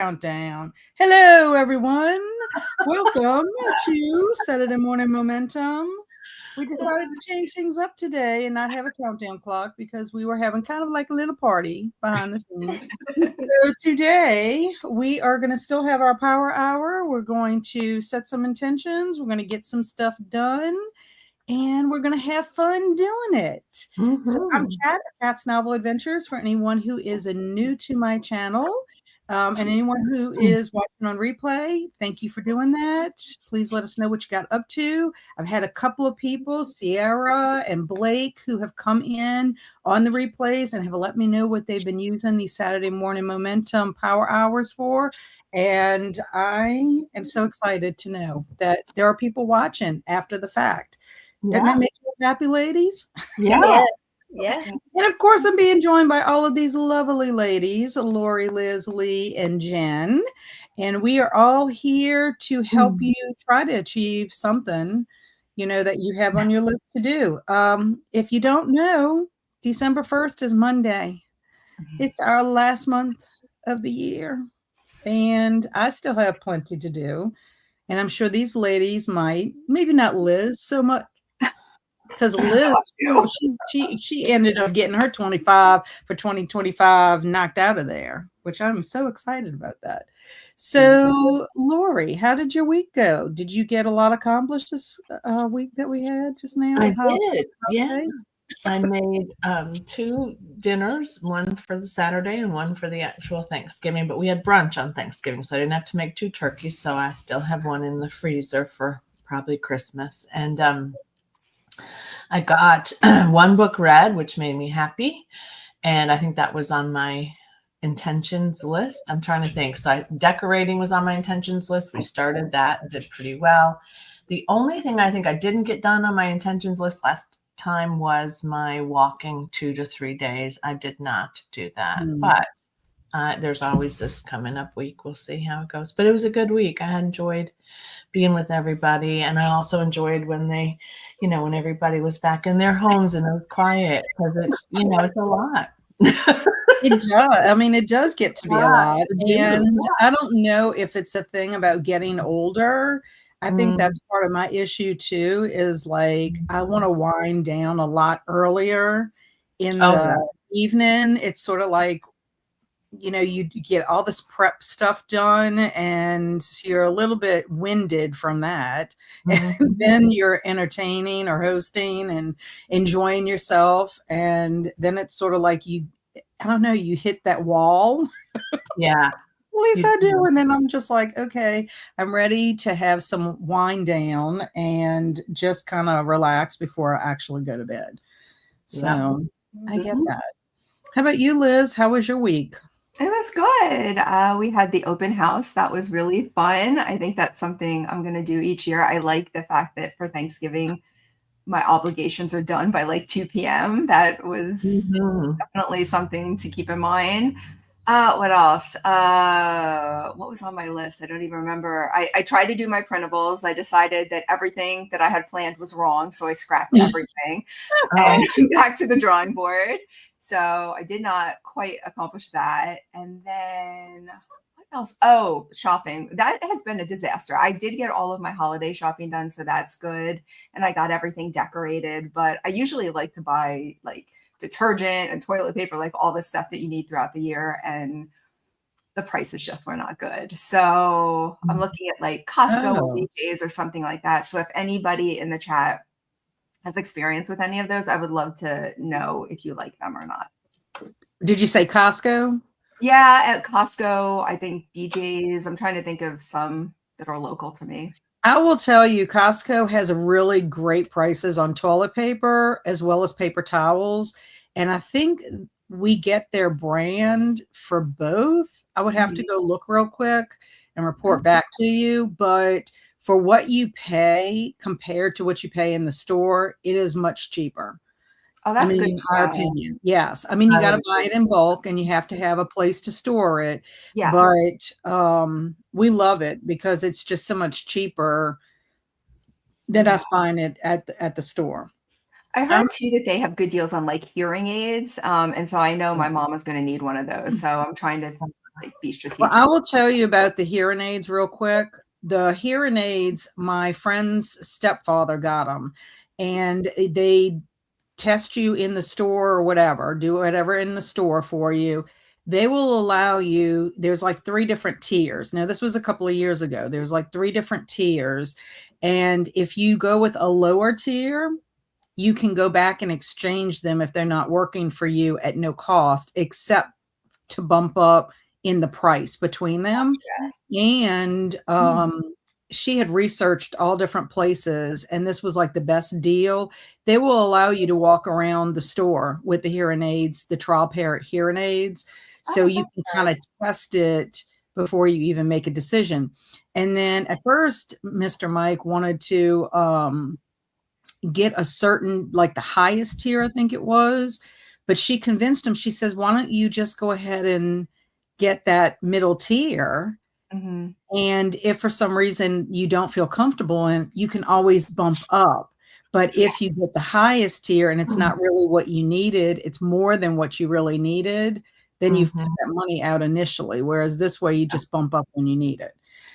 Countdown. Hello, everyone. Welcome to Saturday Morning Momentum. We decided to change things up today and not have a countdown clock because we were having kind of like a little party behind the scenes. So today we are going to still have our power hour. We're going to set some intentions. We're going to get some stuff done. And we're going to have fun doing it. So I'm Kat, Kat's Novel Adventures, for anyone who is new to my channel. And anyone who is watching on replay, thank you for doing that. Please let us know what you got up to. I've had a couple of people, Sierra and Blake, who have come in on the replays and have let me know what they've been using these Saturday Morning Momentum power hours for. And I am so excited to know that there are people watching after the fact. Doesn't that make you happy, ladies? Yeah. Yeah. And of course, I'm being joined by all of these lovely ladies, Laurie, Liz, Lee, and Jen. And we are all here to help you try to achieve something, that you have on your list to do. If you don't know, December 1st is Monday. It's our last month of the year. And I still have plenty to do. And I'm sure these ladies might, maybe not Liz so much, because Liz, she ended up getting her 25 for 2025 knocked out of there, which I'm so excited about that. So, Laurie, how did your week go? Did you get a lot accomplished this week that we had just now? I did. Yeah. I made 2 dinners, one for the Saturday and one for the actual Thanksgiving, but we had brunch on Thanksgiving, so I didn't have to make 2 turkeys. So I still have one in the freezer for probably Christmas. And I got 1 book read, which made me happy. And I think that was on my intentions list. I'm trying to think. So decorating was on my intentions list. We started that, did pretty well. The only thing I think I didn't get done on my intentions list last time was my walking 2 to 3 days. I did not do that, but there's always this coming up week. We'll see how it goes. But it was a good week. I enjoyed being with everybody. And I also enjoyed when they, when everybody was back in their homes and it was quiet, because it's, it's a lot. It does. I mean, it does get to be a lot. And I don't know if it's a thing about getting older. I think that's part of my issue too, is like, I want to wind down a lot earlier in the evening. It's sort of like, you get all this prep stuff done and you're a little bit winded from that. And then you're entertaining or hosting and enjoying yourself. And then it's sort of like you hit that wall. Yeah. At least I do. And then I'm just like, okay, I'm ready to have some wind down and just kind of relax before I actually go to bed. So I get that. How about you, Liz? How was your week? It was good. We had the open house. That was really fun. I think that's something I'm going to do each year. I like the fact that for Thanksgiving, my obligations are done by like 2 p.m. That was definitely something to keep in mind. What else? What was on my list? I don't even remember. I tried to do my printables. I decided that everything that I had planned was wrong. So I scrapped everything and back to the drawing board. So I did not quite accomplish that. And then what else? Oh, shopping. That has been a disaster. I did get all of my holiday shopping done, so that's good. And I got everything decorated. But I usually like to buy like detergent and toilet paper, like all the stuff that you need throughout the year. And the prices just were not good. So I'm looking at like Costco or BJ's or something like that. So if anybody in the chat has experience with any of those, I would love to know if you like them or not. Did you say Costco? Yeah, at Costco, I think BJ's. I'm trying to think of some that are local to me. I will tell you, Costco has really great prices on toilet paper as well as paper towels. And I think we get their brand for both. I would have to go look real quick and report back to you. But for what you pay compared to what you pay in the store, it is much cheaper. Oh, that's good. In my opinion. Yes. I mean, you got to buy it in bulk and you have to have a place to store it. Yeah. But we love it because it's just so much cheaper than us buying it at the store. I heard too that they have good deals on like hearing aids. And so I know my mom is going to need one of those. So I'm trying to like be strategic. Well, I will tell you about the hearing aids real quick. The hearing aids, my friend's stepfather got them, and they test you in the store or whatever, do whatever in the store for you. They will allow you, there's like 3 different tiers. Now, this was a couple of years ago. There's like 3 different tiers. And if you go with a lower tier, you can go back and exchange them if they're not working for you at no cost, except to bump up in the price between them. And she had researched all different places, and this was like the best deal. They will allow you to walk around the store with the hearing aids, the trial pair hearing aids, so you can kind of test it before you even make a decision. And then at first, Mr. Mike wanted to get a certain, like the highest tier, I think it was, but she convinced him. She says, why don't you just go ahead and get that middle tier? And if for some reason you don't feel comfortable in, you can always bump up. But if you get the highest tier and it's not really what you needed, it's more than what you really needed, then you've put that money out initially. Whereas this way you just bump up when you need it.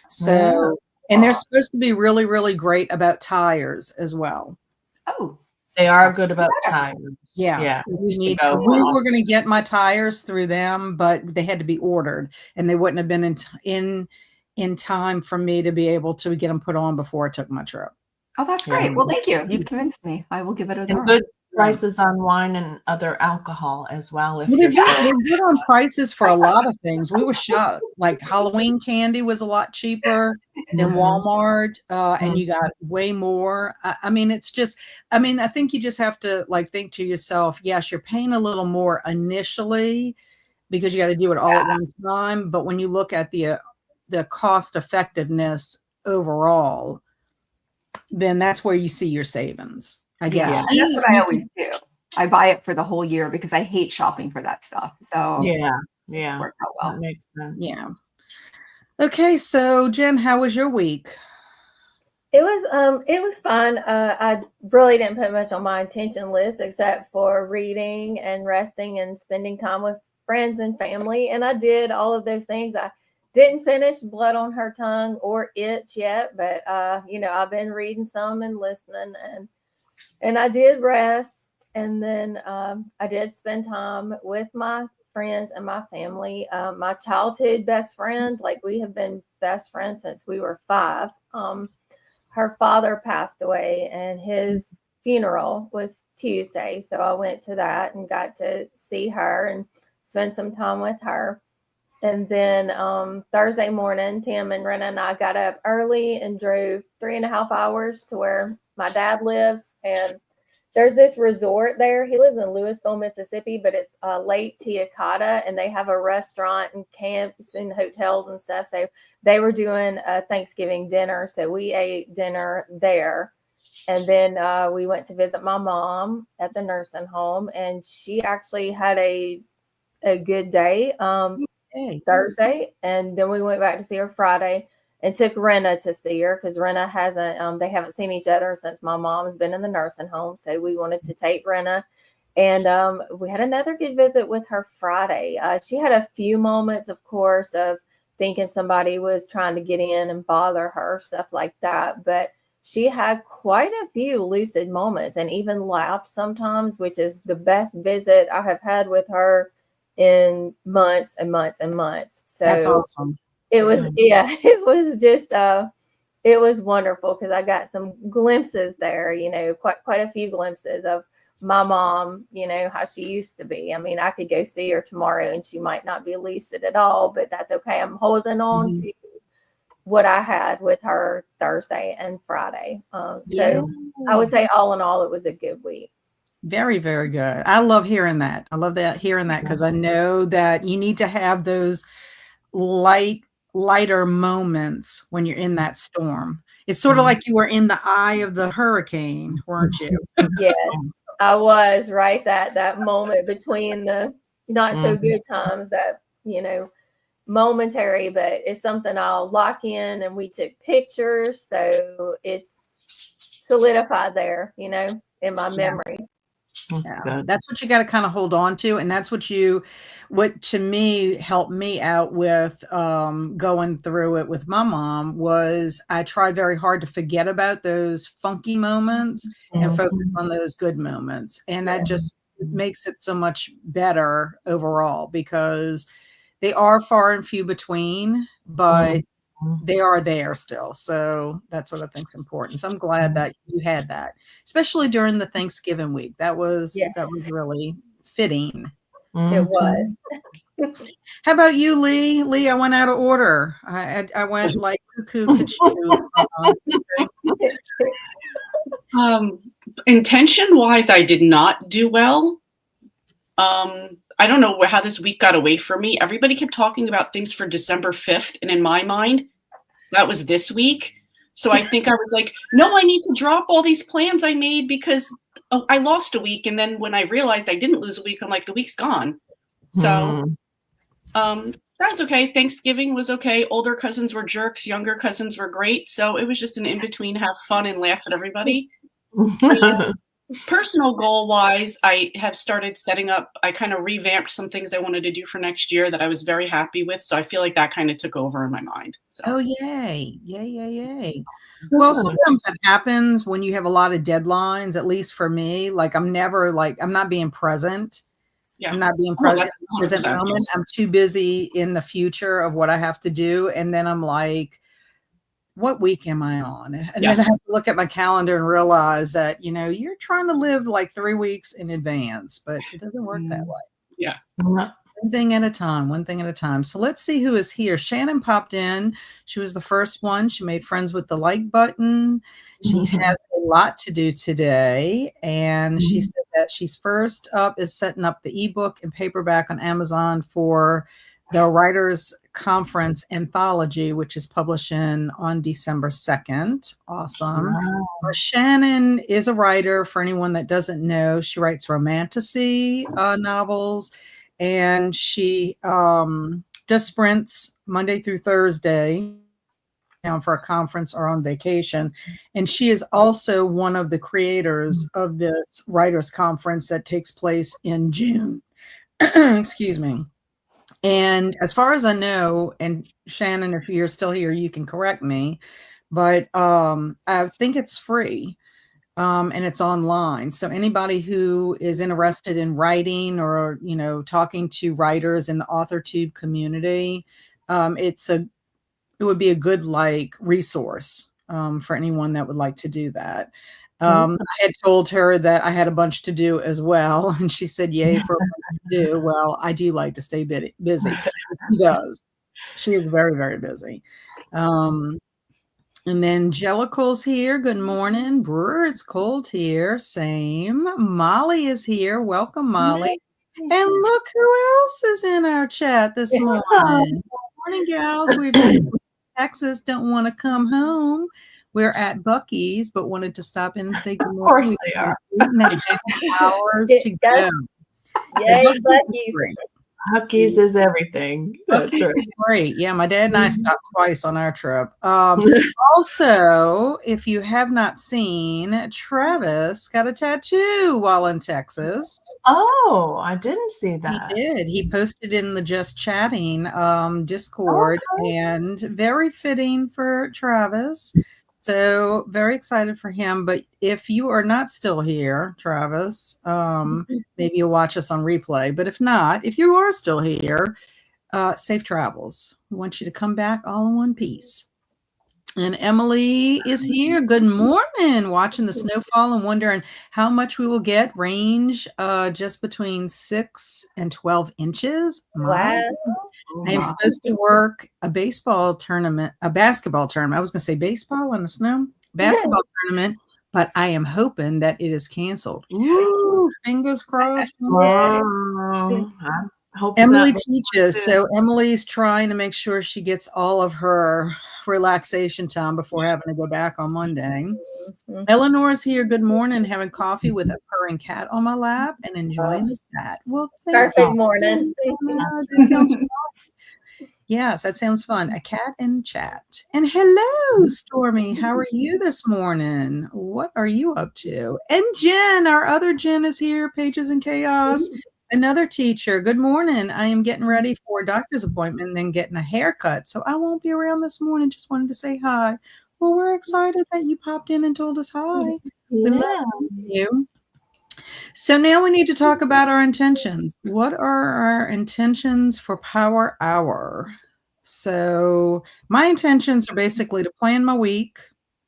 So, and they're supposed to be really, really great about tires as well. Oh, They are good about tires. Yeah. We were going to get my tires through them, but they had to be ordered, and they wouldn't have been in time for me to be able to get them put on before I took my trip. Oh, that's great. Well, thank you. You've convinced me. I will give it a go. And good prices on wine and other alcohol as well. If they're good on prices for a lot of things. We were shocked. Like Halloween candy was a lot cheaper than Walmart, and you got way more. I mean, it's just, I mean, I think you just have to like think to yourself, yes, you're paying a little more initially because you got to do it all at one time. But when you look at the cost effectiveness overall, then that's where you see your savings, I guess. Yeah, and that's what I always do. I buy it for the whole year because I hate shopping for that stuff. So yeah, worked out well. That makes sense. Yeah. Okay, so Jen, how was your week? It was fun. I really didn't put much on my intention list except for reading and resting and spending time with friends and family. And I did all of those things. I didn't finish Blood on Her Tongue or Itch yet, but I've been reading some and listening, and I did rest, and then I did spend time with my friends and my family. My childhood best friend, like we have been best friends since we were 5. Her father passed away, and his funeral was Tuesday, so I went to that and got to see her and spend some time with her. And then Thursday morning, Tim and Rena and I got up early and drove 3.5 hours to where my dad lives. And there's this resort there. He lives in Louisville, Mississippi, but it's Lake Tiacata, and they have a restaurant and camps and hotels and stuff. So they were doing a Thanksgiving dinner. So we ate dinner there. And then we went to visit my mom at the nursing home, and she actually had a good day. Thursday, and then we went back to see her Friday and took Rena to see her because Rena hasn't they haven't seen each other since my mom's been in the nursing home, so we wanted to take Rena. And we had another good visit with her Friday. She had a few moments, of course, of thinking somebody was trying to get in and bother her, stuff like that, but she had quite a few lucid moments and even laughed sometimes, which is the best visit I have had with her in months and months and months. So that's awesome. It was, it was just, it was wonderful because I got some glimpses there, quite a few glimpses of my mom, how she used to be. I mean, I could go see her tomorrow and she might not be lucid at all, but that's okay. I'm holding on to what I had with her Thursday and Friday. So I would say all in all, it was a good week. Very, very good. I love hearing that. I love hearing that because I know that you need to have those lighter moments when you're in that storm. It's sort of like you were in the eye of the hurricane, weren't you? Yes, I was, right. That moment between the not so good times, that, momentary, but it's something I'll lock in, and we took pictures. So it's solidified there, in my memory. That's what you got to kind of hold on to. And that's what to me helped me out with going through it with my mom was I tried very hard to forget about those funky moments and focus on those good moments. And that just makes it so much better overall because they are far and few between, but they are there still. So that's what I think is important. So I'm glad that you had that, especially during the Thanksgiving week. That was really fitting. It was. How about you, Lee? Lee, I went out of order. I went like cuckoo. Intention wise, I did not do well. I don't know how this week got away from me. Everybody kept talking about things for December 5th. And in my mind, that was this week. So I think I was like, no, I need to drop all these plans I made because I lost a week. And then when I realized I didn't lose a week, I'm like, the week's gone. So that was okay. Thanksgiving was okay. Older cousins were jerks. Younger cousins were great. So it was just an in-between, have fun and laugh at everybody. Personal goal wise, I have started setting up, I kind of revamped some things I wanted to do for next year that I was very happy with. So I feel like that kind of took over in my mind. So. Oh, yay. Yay. Well, sometimes that happens when you have a lot of deadlines, at least for me. Like I'm not being present. Yeah. I'm not being present in the present moment. I'm too busy in the future of what I have to do. And then I'm like, what week am I on? And then I have to look at my calendar and realize that, you're trying to live like 3 weeks in advance, but it doesn't work that way. Yeah. One thing at a time. So let's see who is here. Shannon popped in. She was the first one. She made friends with the like button. She has a lot to do today. And she said that she's first up is setting up the ebook and paperback on Amazon for the Writers Conference Anthology, which is publishing on December 2nd. Awesome. Wow. Shannon is a writer. For anyone that doesn't know, she writes romantasy novels, and she does sprints Monday through Thursday for a conference or on vacation. And she is also one of the creators of this Writers Conference that takes place in June. Excuse me. And as far as I know, and Shannon, if you're still here, you can correct me, but I think it's free and it's online. So anybody who is interested in writing or, talking to writers in the AuthorTube community, it would be a good resource for anyone that would like to do that. I had told her that I had a bunch to do as well. And she said, yay for what to do. Well, I do like to stay busy. She does. She is very, very busy. And then Jellicle's here. Good morning. Brewer, it's cold here. Same. Molly is here. Welcome, Molly. And look who else is in our chat this morning. Good morning, gals. We're just in Texas, don't want to come home. We're at Buc-ee's, but wanted to stop in and say good morning. Of course they are. 8.5 hours to go. Yay, Buc-ee's. Buc-ee's is everything. Buc-ee's is great. Yeah, my dad and I stopped twice on our trip. Also, if you have not seen, Travis got a tattoo while in Texas. Oh, I didn't see that. He did. He posted in the Just Chatting Discord, and very fitting for Travis. So very excited for him. But if you are not still here, Travis, maybe you'll watch us on replay. But if not, if you are still here, safe travels. We want you to come back all in one piece. And Emily is here. Good morning. Watching the snowfall and wondering how much we will get. Range just between 6 and 12 inches. Wow. I am supposed to work a basketball tournament. I was going to say baseball on the snow. Basketball tournament, but I am hoping that it is canceled. Ooh, fingers crossed. Emily teaches, so Emily's trying to make sure she gets all of her relaxation time before having to go back on Monday. Eleanor's here. Good morning, having coffee with a purring cat on my lap and enjoying the chat. Well, perfect morning. Yes, that sounds fun. A cat and chat. And hello, Stormy. How are you this morning? What are you up to? And Jen, our other Jen is here, Pages and Chaos, another teacher. Good morning. I am getting ready for a doctor's appointment and then getting a haircut. So I won't be around this morning. Just wanted to say hi. Well, we're excited that you popped in and told us hi. We love you. So now we need to talk about our intentions. What are our intentions for Power Hour? So my intentions are basically to plan my week.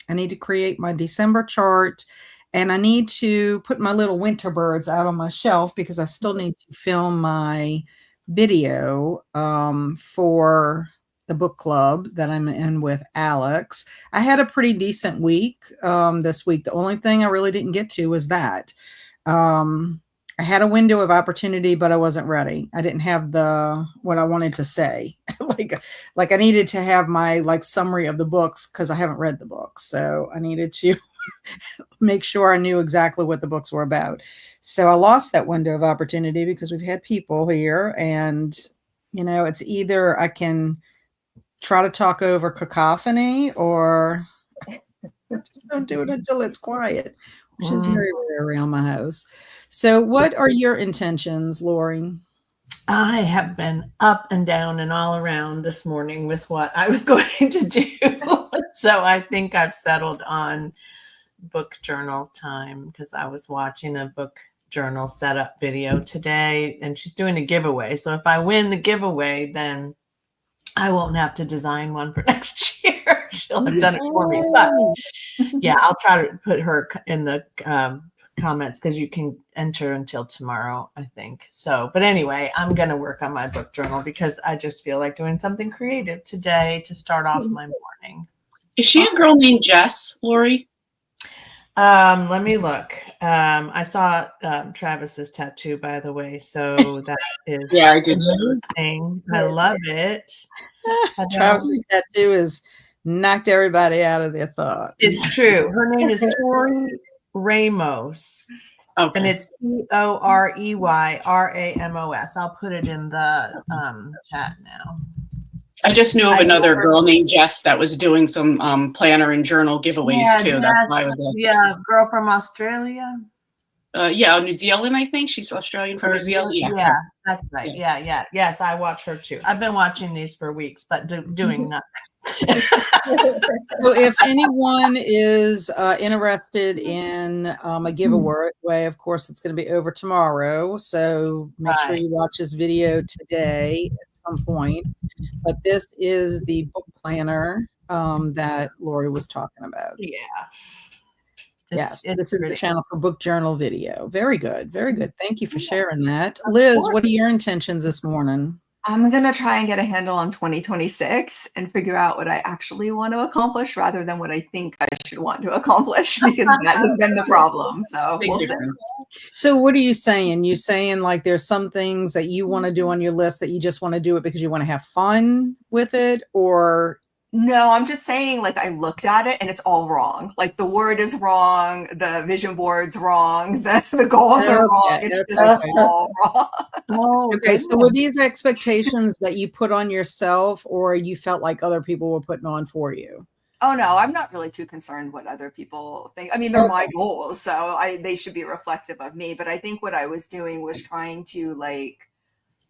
I need to create my December chart, and I need to put my little winter birds out on my shelf because I still need to film my video for the book club that I'm in with Alex. I had a pretty decent week this week. The only thing I really didn't get to was that. I had a window of opportunity, but I wasn't ready. I didn't have what I wanted to say. like I needed to have my summary of the books because I haven't read the books. So I needed to make sure I knew exactly what the books were about. So I lost that window of opportunity because we've had people here, and it's either I can try to talk over cacophony or just don't do it until it's quiet, which is very rare around my house. So what are your intentions, Laurie? I have been up and down and all around this morning with what I was going to do. So I think I've settled on book journal time because I was watching a book journal setup video today, and she's doing a giveaway. So if I win the giveaway, then I won't have to design one for next year. She'll have done it for me. But yeah, I'll try to put her in the comments because you can enter until tomorrow, I think. So, but anyway, I'm going to work on my book journal because I just feel like doing something creative today to start off my morning. Is she a girl named Jess, Laurie? Let me look. I saw Travis's tattoo, by the way. So that is I did. Amazing. I love it. Travis's tattoo has knocked everybody out of their thoughts. It's true. Her name is Tori Ramos. Okay. And it's TOREYRAMOS. I'll put it in the chat now. I just knew of another girl named Jess that was doing some planner and journal giveaways too. That's why I was girl from Australia. New Zealand, I think. She's Australian from New Zealand. Yeah, that's right. Yeah. Yes, I watch her too. I've been watching these for weeks, but doing nothing. So if anyone is interested in a giveaway, of course, it's going to be over tomorrow. So make sure you watch this video today at some point. But this is the book planner that Laurie was talking about. Yeah. Yes, this is the channel for book journal video. Very good. Very good. Thank you for sharing that. Liz, what are your intentions this morning? I'm going to try and get a handle on 2026 and figure out what I actually want to accomplish rather than what I think I should want to accomplish, because that has been the problem. So we'll see. So what are you saying? You saying like there's some things that you want to do on your list that you just want to do it because you want to have fun with it, or? No, I'm just saying, like, I looked at it and it's all wrong. Like, the word is wrong, the vision board's wrong, the goals are wrong. It's just all wrong. Okay, so were these expectations that you put on yourself, or you felt like other people were putting on for you? Oh no, I'm not really too concerned what other people think. I mean, they're my goals, so they should be reflective of me. But I think what I was doing was trying to like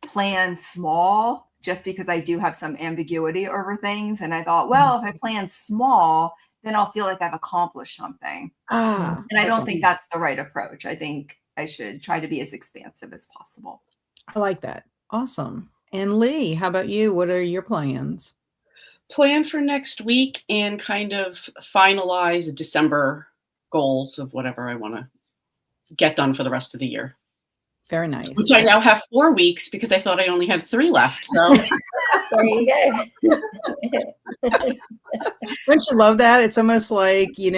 plan small, just because I do have some ambiguity over things. And I thought, well, if I plan small, then I'll feel like I've accomplished something. And I don't think that's the right approach. I think I should try to be as expansive as possible. I like that. Awesome. And Lee, how about you? What are your plans? Plan for next week and kind of finalize December goals of whatever I want to get done for the rest of the year. Very nice. Which I now have 4 weeks because I thought I only had 3 left. So there you go. Don't you love that? It's almost like, you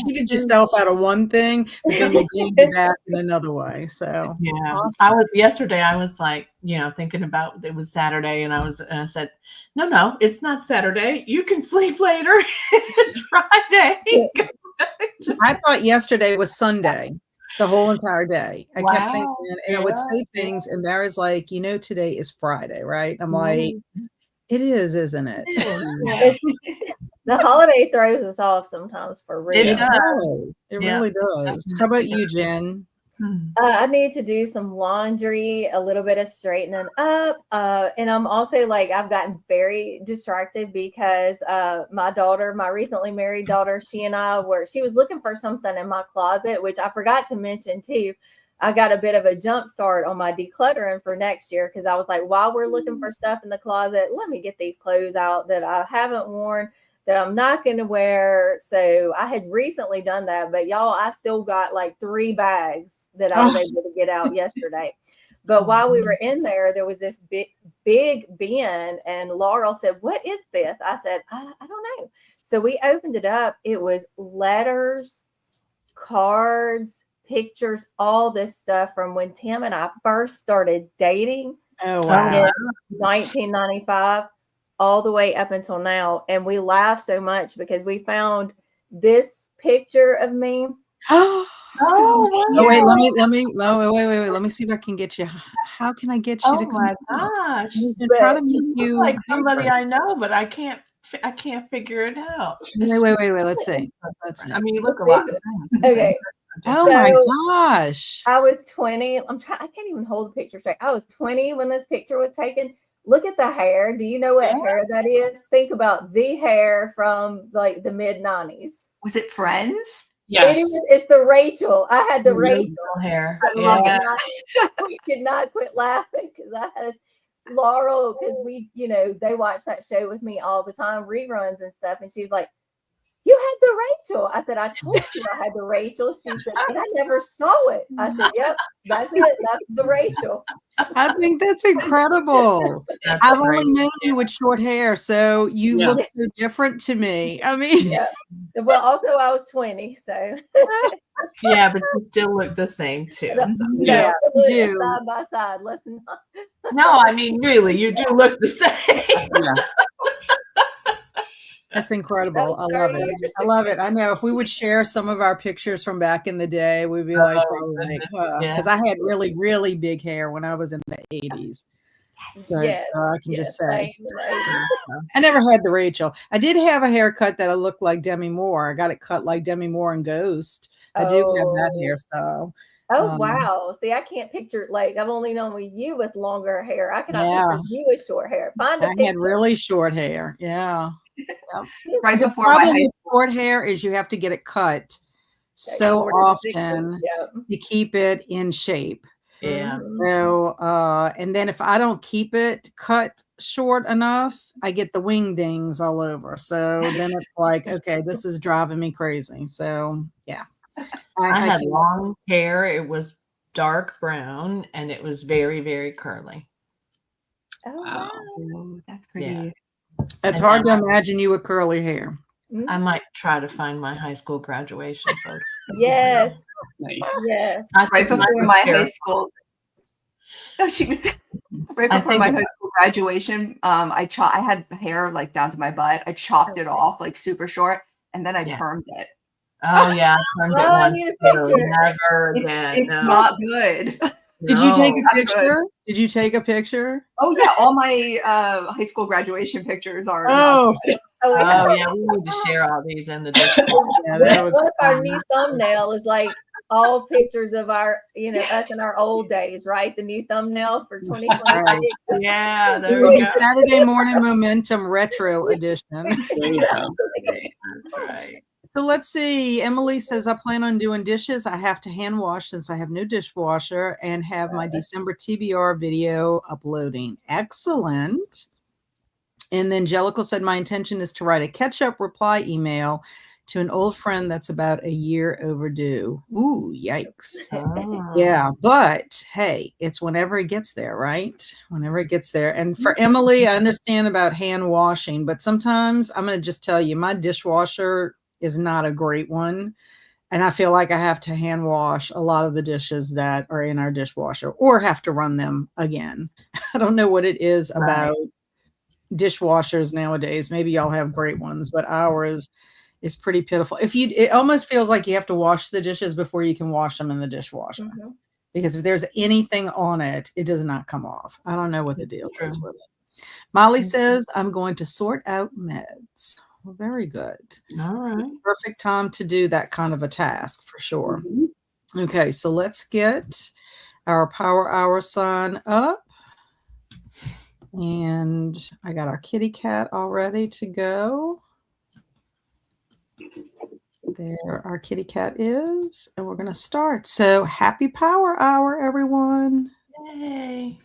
cheated yourself out of one thing, but then you gained it back in another way. So yeah, awesome. Yesterday I was like, thinking about, it was Saturday, and I said, no, it's not Saturday. You can sleep later. It's Friday. I thought yesterday was Sunday. The whole entire day. I kept thinking, and I would say things, and Barry's like, today is Friday, right? I'm like, It is, isn't it? The holiday throws us off sometimes for real. It does. It Yeah, really does. definitely How about you, does. Jen? I need to do some laundry, a little bit of straightening up. And I'm also like, I've gotten very distracted because my daughter, my recently married daughter, she was looking for something in my closet, which I forgot to mention too. I got a bit of a jump start on my decluttering for next year because I was like, while we're looking for stuff in the closet, let me get these clothes out that I haven't worn, that I'm not going to wear. So I had recently done that, but y'all, I still got like 3 bags that I was able to get out yesterday. But while we were in there, there was this big bin, and Laurel said, "What is this?" I said, I don't know. So we opened it up. It was letters, cards, pictures, all this stuff from when Tim and I first started dating. Oh, wow. In 1995. All the way up until now. And we laugh so much because we found this picture of me. Oh, Wait, let me see if I can get you. How can I get you to come? Oh my gosh. Try to meet You you. look like somebody I know, but I can't figure it out. Wait. Let's see. I mean, you look a lot. Okay. Oh So, my gosh. I was 20. I can't even hold the picture straight. I was 20 when this picture was taken. Look at the hair. Do you know what hair that is? Think about the hair from like the mid 90s. Was it Friends? Yes. It's the Rachel. I had the Rachel hair. I love it. We could not quit laughing because I had Laurel, because they watch that show with me all the time, reruns and stuff. And she's like, "You had the Rachel." I said, "I told you I had the Rachel." She said, "But I never saw it." I said, "Yep, that's it. That's the Rachel." I think that's incredible. I've only known you with short hair, so you look so different to me. I mean, well, also I was 20, so yeah, but you still look the same too. So. Yeah, you do. Side by side. Listen. No, I mean, really, you do look the same. That's incredible. I love it. I love it. I know if we would share some of our pictures from back in the day, we'd be like, because I had really, really big hair when I was in the 80s. So I can just say, I never had the Rachel. I did have a haircut that I looked like Demi Moore. I got it cut like Demi Moore in Ghost. I do have that hairstyle. Oh, wow. See, I can't picture, like, I've only known with you with longer hair. I cannot picture you with short hair. Find a picture. I had really short hair. Yeah. Right the before problem my with short hair is you have to get it cut so often to keep it in shape. Yeah. So and then if I don't keep it cut short enough, I get the wingdings all over. So then it's like, okay, this is driving me crazy. So yeah. I had long hair. It was dark brown and it was very, very curly. Oh, wow. Oh, that's pretty. Yeah. It's hard to imagine you with curly hair. I might try to find my high school graduation photo. Yes. Nice. Yes. Right before my high school. No, she was right before my high school graduation. I had hair like down to my butt. I chopped it off like super short, and then I permed it. Oh yeah, I permed it once. I need a picture. Never again. It's not good. Did you take a picture? Did you take a picture? Oh yeah, all my high school graduation pictures are. Oh yeah, we need to share all these in the Discord. What if our new thumbnail is like all pictures of our, us in our old days, right? The new thumbnail for 2020. Yeah, there we go. Saturday Morning Momentum Retro Edition. There you go. That's right. So let's see. Emily says, I plan on doing dishes. I have to hand wash since I have no dishwasher and have my December TBR video uploading. Excellent. And then Jellicle said, my intention is to write a catch-up reply email to an old friend that's about a year overdue. Ooh, yikes. Yeah, but hey, it's whenever it gets there, right? Whenever it gets there. And for Emily, I understand about hand washing, but sometimes I'm going to just tell you, my dishwasher is not a great one. And I feel like I have to hand wash a lot of the dishes that are in our dishwasher or have to run them again. I don't know what it is about dishwashers nowadays. Maybe y'all have great ones, but ours is pretty pitiful. It almost feels like you have to wash the dishes before you can wash them in the dishwasher. Because if there's anything on it, it does not come off. I don't know what the deal is with it. Molly says, I'm going to sort out meds. Well, very good. All right. Perfect time to do that kind of a task for sure. Mhm. Okay, so let's get our power hour sign up. And I got our kitty cat all ready to go. There our kitty cat is, and we're going to start. So happy power hour, everyone. Yay.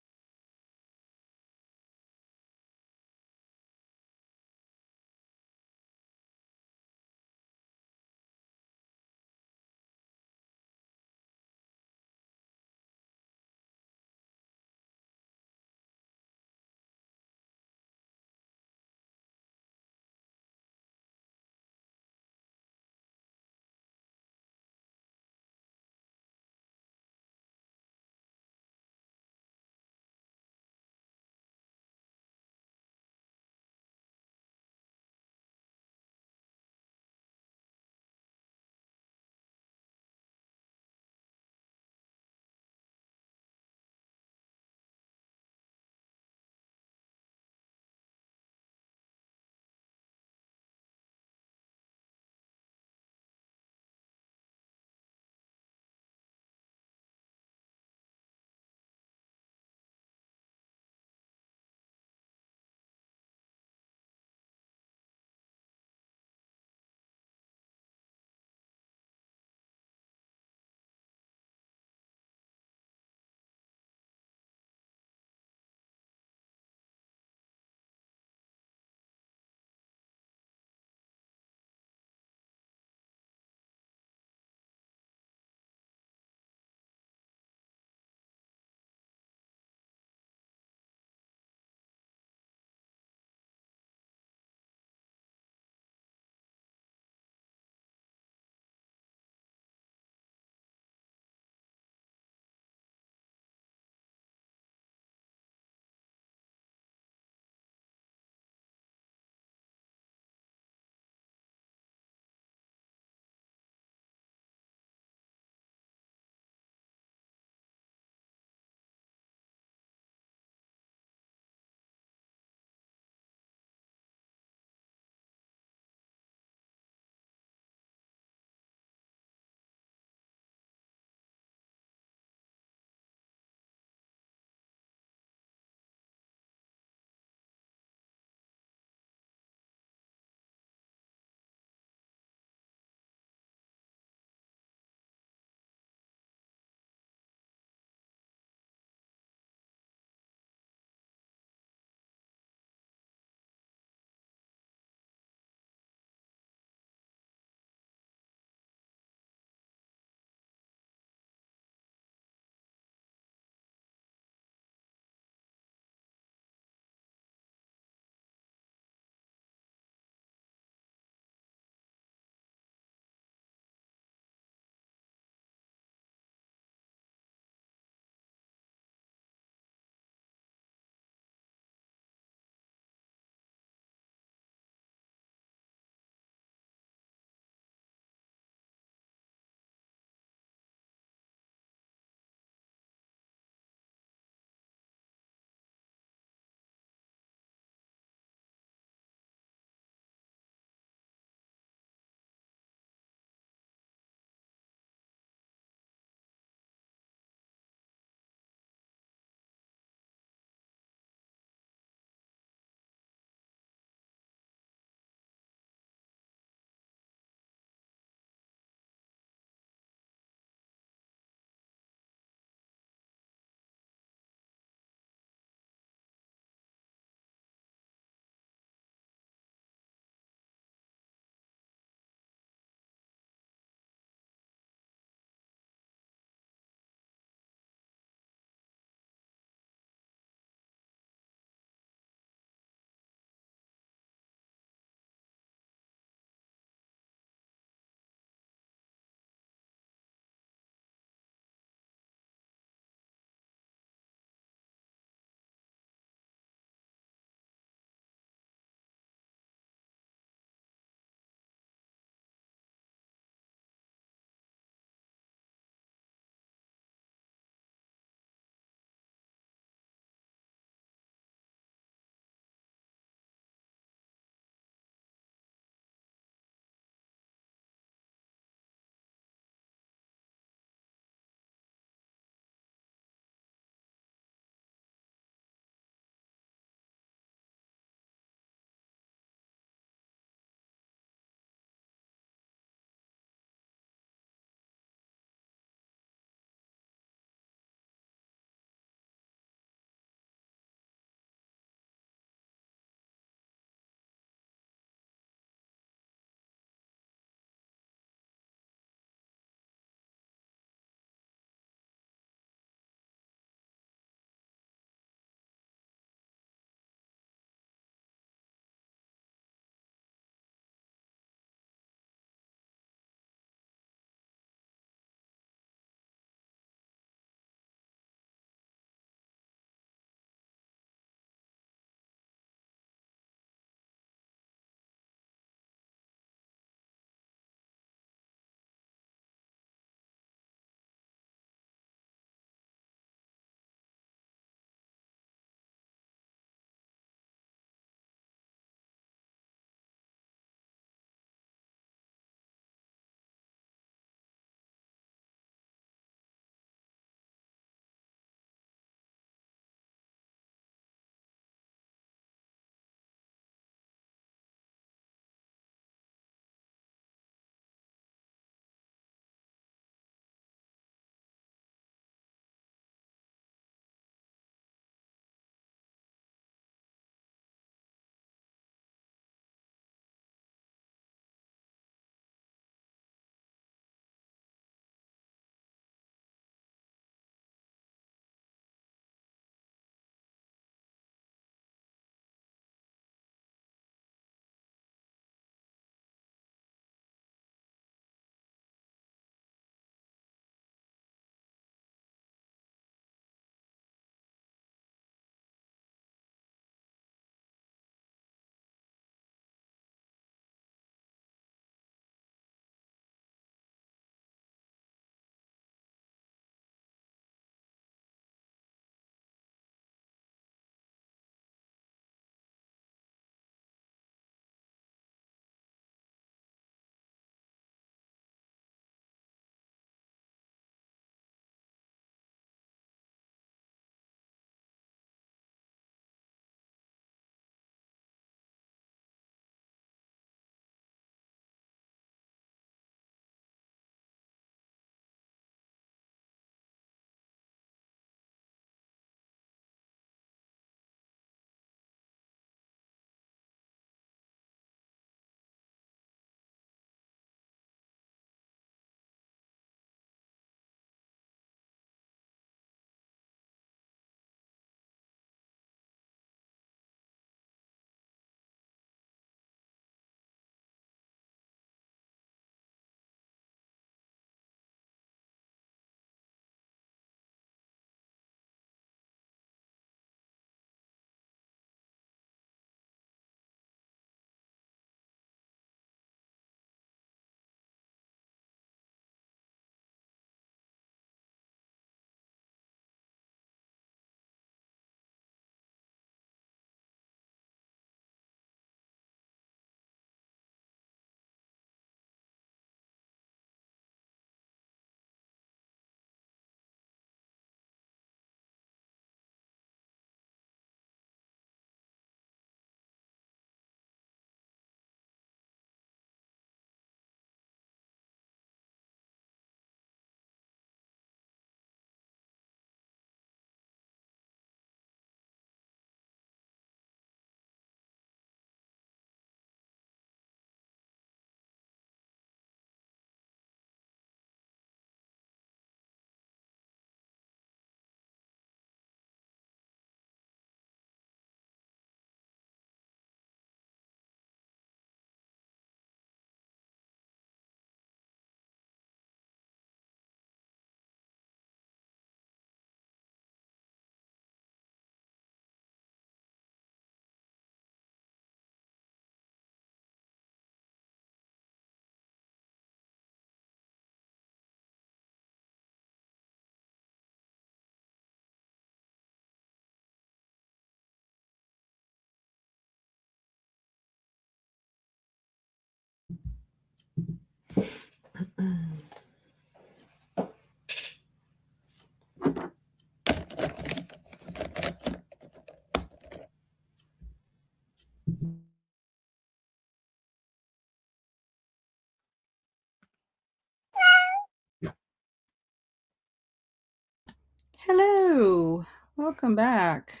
Hello, welcome back.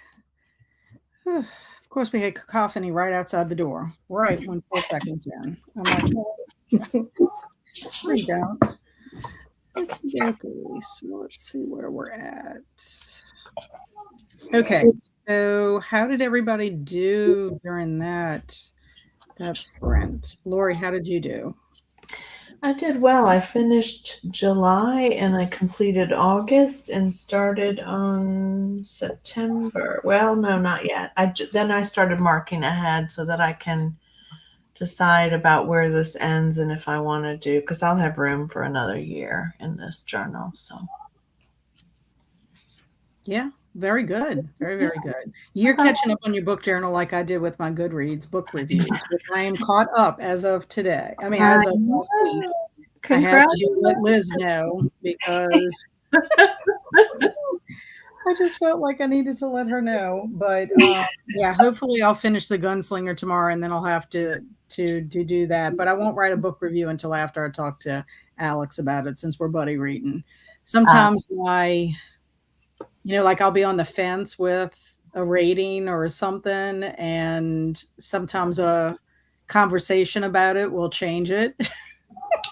Of course, we had cacophony right outside the door, right when 4 seconds in. I'm like, bring down. Okay, so let's see where we're at. Okay, so how did everybody do during that sprint? Laurie, how did you do? I did well. I finished July and I completed August and started on September. Well, no, not yet. Then I started marking ahead so that I can decide about where this ends and if I want to do, because I'll have room for another year in this journal. So, yeah, very good. Very, very good. You're catching up on your book journal like I did with my Goodreads book reviews, which I am caught up as of today. I mean, as of last week. I had to let Liz know because I just felt like I needed to let her know. But yeah, hopefully I'll finish The Gunslinger tomorrow, and then I'll have to do that. But I won't write a book review until after I talk to Alex about it, since we're buddy reading. Sometimes like I'll be on the fence with a rating or something, and sometimes a conversation about it will change it.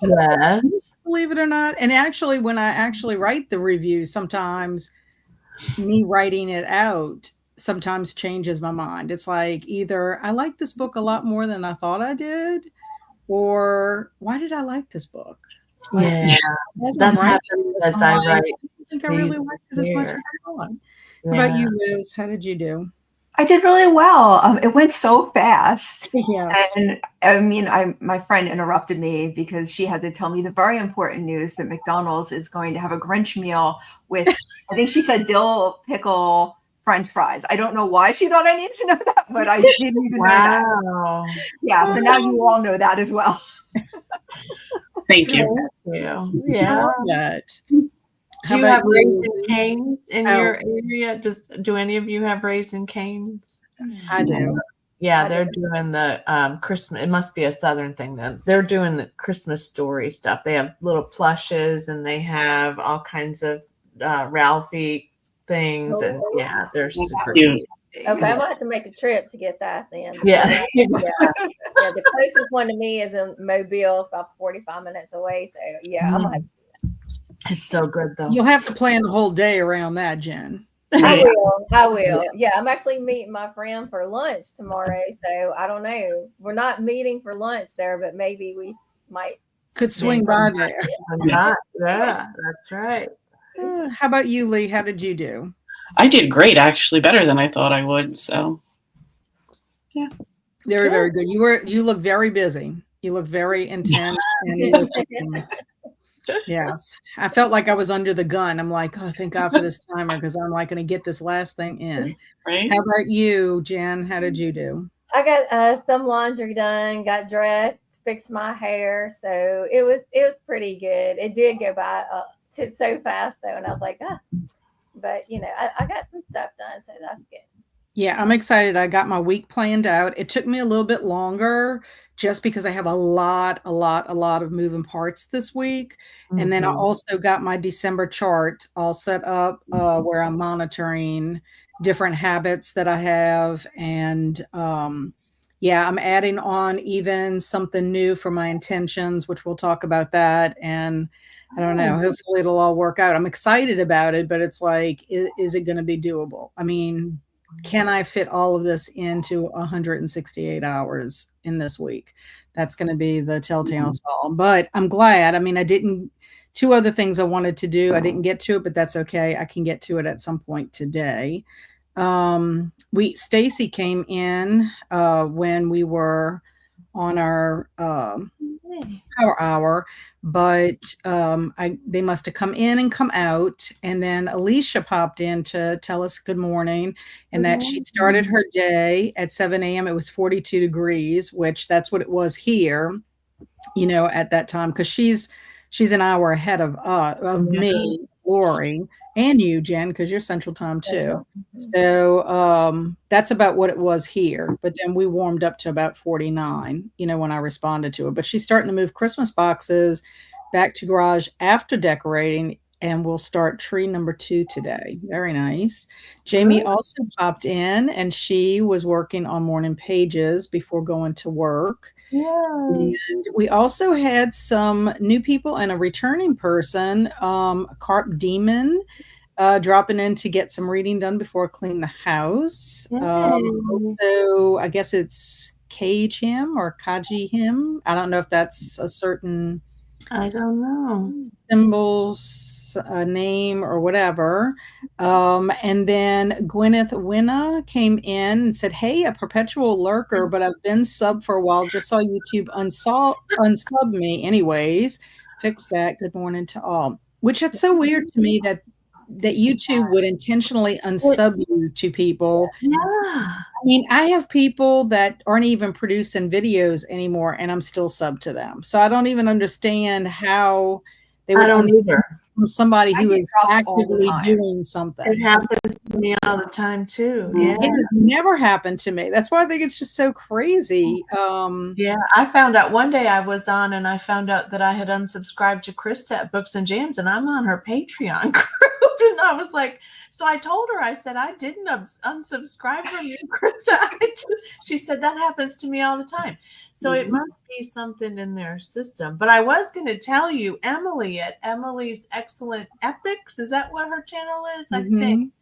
Yes. Believe it or not. And actually, when I actually write the review, sometimes me writing it out sometimes changes my mind. It's like either I like this book a lot more than I thought I did, or why did I like this book? Like, yeah, that's happened as I write. I think I really liked it as much as I thought. Yeah. How about you, Liz? How did you do? I did really well. It went so fast. Yes. And I mean, my friend interrupted me because she had to tell me the very important news that McDonald's is going to have a Grinch meal with, I think she said dill pickle French fries. I don't know why she thought I needed to know that, but I didn't even know that. Yeah, so now you all know that as well. Thank you. Yeah. I love that. Do you have Raising Cane's in your area? Do any of you have Raising Cane's? I do. Yeah, they're doing the Christmas. It must be a Southern thing then. They're doing the Christmas story stuff. They have little plushes and they have all kinds of Ralphie things, and yeah, they're super cute. Okay, I'm gonna have to make a trip to get that then. Yeah. The closest one to me is in Mobile. It's about 45 minutes away. So yeah, I'm gonna have to. It's so good though. You'll have to plan the whole day around that, Jen. I will. Yeah, I'm actually meeting my friend for lunch tomorrow. So I don't know. We're not meeting for lunch there, but maybe we could swing by there. Yeah, that's right. How about you, Lee? How did you do? I did great, actually, better than I thought I would. So, yeah, very, very good. You look very busy. You look very intense. And yes, I felt like I was under the gun. I'm like, oh, thank God for this timer, because I'm like going to get this last thing in. Right. How about you, Jen? How did you do? I got some laundry done, got dressed, fixed my hair, so it was pretty good. It did go by so fast though, and I was like, but I got some stuff done, so that's good. Yeah, I'm excited. I got my week planned out. It took me a little bit longer just because I have a lot of moving parts this week. Mm-hmm. And then I also got my December chart all set up where I'm monitoring different habits that I have. And yeah, I'm adding on even something new for my intentions, which we'll talk about that. And I don't know, hopefully it'll all work out. I'm excited about it, but it's like, is it going to be doable? I mean, can I fit all of this into 168 hours in this week? That's going to be the telltale sign. But I'm glad. I mean, two other things I wanted to do. I didn't get to it, but that's okay. I can get to it at some point today. Stacy came in when we were on our power hour, but they must have come in and come out, and then Alicia popped in to tell us good morning, and that she started her day at 7 a.m. It was 42 degrees, which that's what it was here. at that time, because she's an hour ahead of me, Laurie, and you, Jen, because you're Central Time too. So that's about what it was here. But then we warmed up to about 49, when I responded to it. But she's starting to move Christmas boxes back to garage after decorating, and we'll start tree number 2 today. Very nice. Jamie also popped in, and she was working on morning pages before going to work. And we also had some new people and a returning person, Carp Demon, dropping in to get some reading done before I clean the house. Also, I guess it's Cage Him or Kaji Him. I don't know if that's a certain I don't know. symbols, name or whatever. And then Gwyneth Winna came in and said, "Hey, a perpetual lurker, but I've been sub for a while. Just saw YouTube unsub me. Anyways, fix that. Good morning to all." Which it's so weird to me that YouTube would intentionally unsub you to people. Yeah. I mean, I have people that aren't even producing videos anymore, and I'm still sub to them. So I don't even understand how they would unsub from somebody who is actively doing something. It happens to me all the time too. Yeah. It has never happened to me. That's why I think it's just so crazy. Yeah, I found out one day I was on, and I found out that I had unsubscribed to Krista at Books and Jams, and I'm on her Patreon group. And I was like, so I told her, I said, I didn't unsubscribe from you, Krista. She said, that happens to me all the time. So it must be something in their system. But I was going to tell you, Emily at Emily's Excellent Epics, is that what her channel is? I think.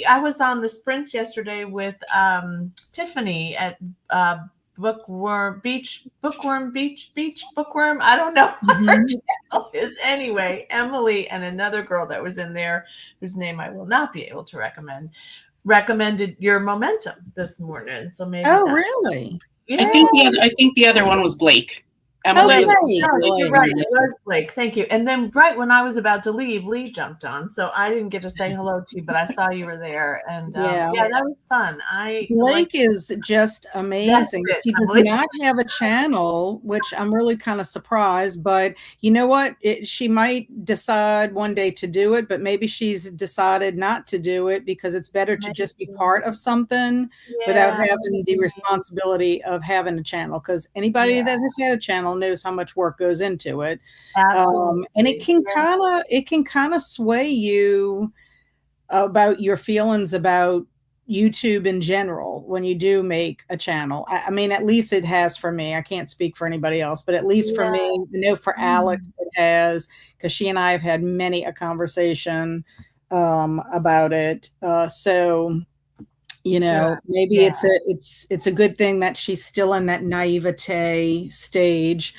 I was on the sprints yesterday with Tiffany at Bookworm. I don't know what her channel is. Anyway, Emily and another girl that was in there, whose name I will not be able to recommended your momentum this morning. So maybe. Oh, really? Yeah. I think the other one was Blake. Emily you're right. It was Blake. Thank you. And then right when I was about to leave, Lee jumped on. So I didn't get to say hello to you, but I saw you were there. And yeah, that was fun. Blake is just amazing. She does not have a channel, which I'm really kind of surprised. But you know what? She might decide one day to do it, but maybe she's decided not to do it because it's better to just be part of something without having the responsibility of having a channel. Because anybody that has had a channel knows how much work goes into it. And it can kind of sway you about your feelings about YouTube in general when you do make a channel. I mean, at least it has for me. I can't speak for anybody else, but at least for me, I know for Alex it has, because she and I have had many a conversation about it. So maybe it's a good thing that she's still in that naivete stage.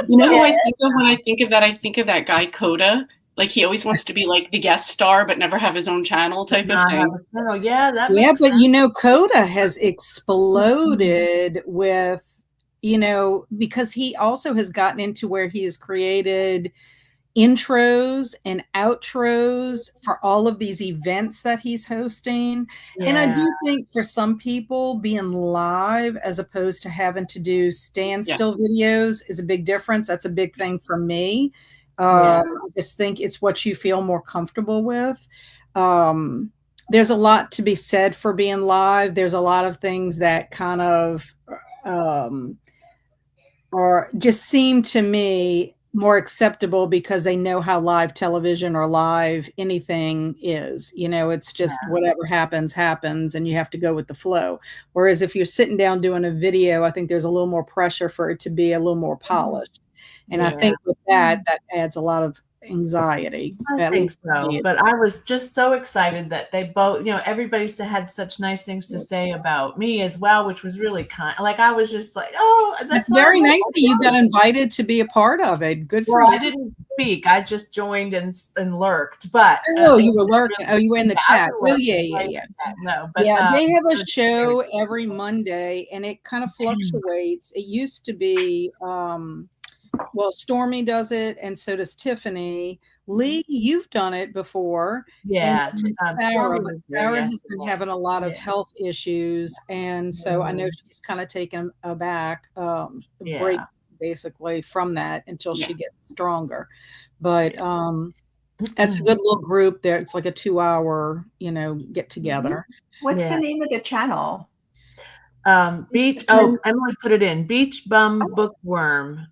You know who I think of when I think of that? I think of that guy Coda. Like he always wants to be like the guest star, but never have his own channel type of thing. But Coda has exploded with, because he also has gotten into where he has created intros and outros for all of these events that he's hosting. And I do think for some people, being live as opposed to having to do standstill videos is a big difference. That's a big thing for me. I just think it's what you feel more comfortable with. There's a lot to be said for being live. There's a lot of things that kind of or just seem to me more acceptable because they know how live television or live anything is. It's just whatever happens, and you have to go with the flow. Whereas if you're sitting down doing a video, I think there's a little more pressure for it to be a little more polished. And I think with that adds a lot of anxiety. I think so. But I was just so excited that they both, everybody had such nice things to say about me as well, which was really kind. Like I was just like, oh, that's very nice that you got invited to be a part of it. Good for you. I didn't speak. I just joined and lurked. But you were lurking. You were in the chat. Oh yeah. No, but they have a show every Monday, and it kind of fluctuates. It used to be. Stormy does it, and so does Tiffany. Lee, you've done it before. Yeah. Sarah has been having a lot of health issues, and so I know she's kind of taken a break basically from that until she gets stronger. But that's a good little group there. It's like a 2-hour, get together. What's the name of the channel? Beach. Oh, Emily put it in. Beach Bum Bookworm.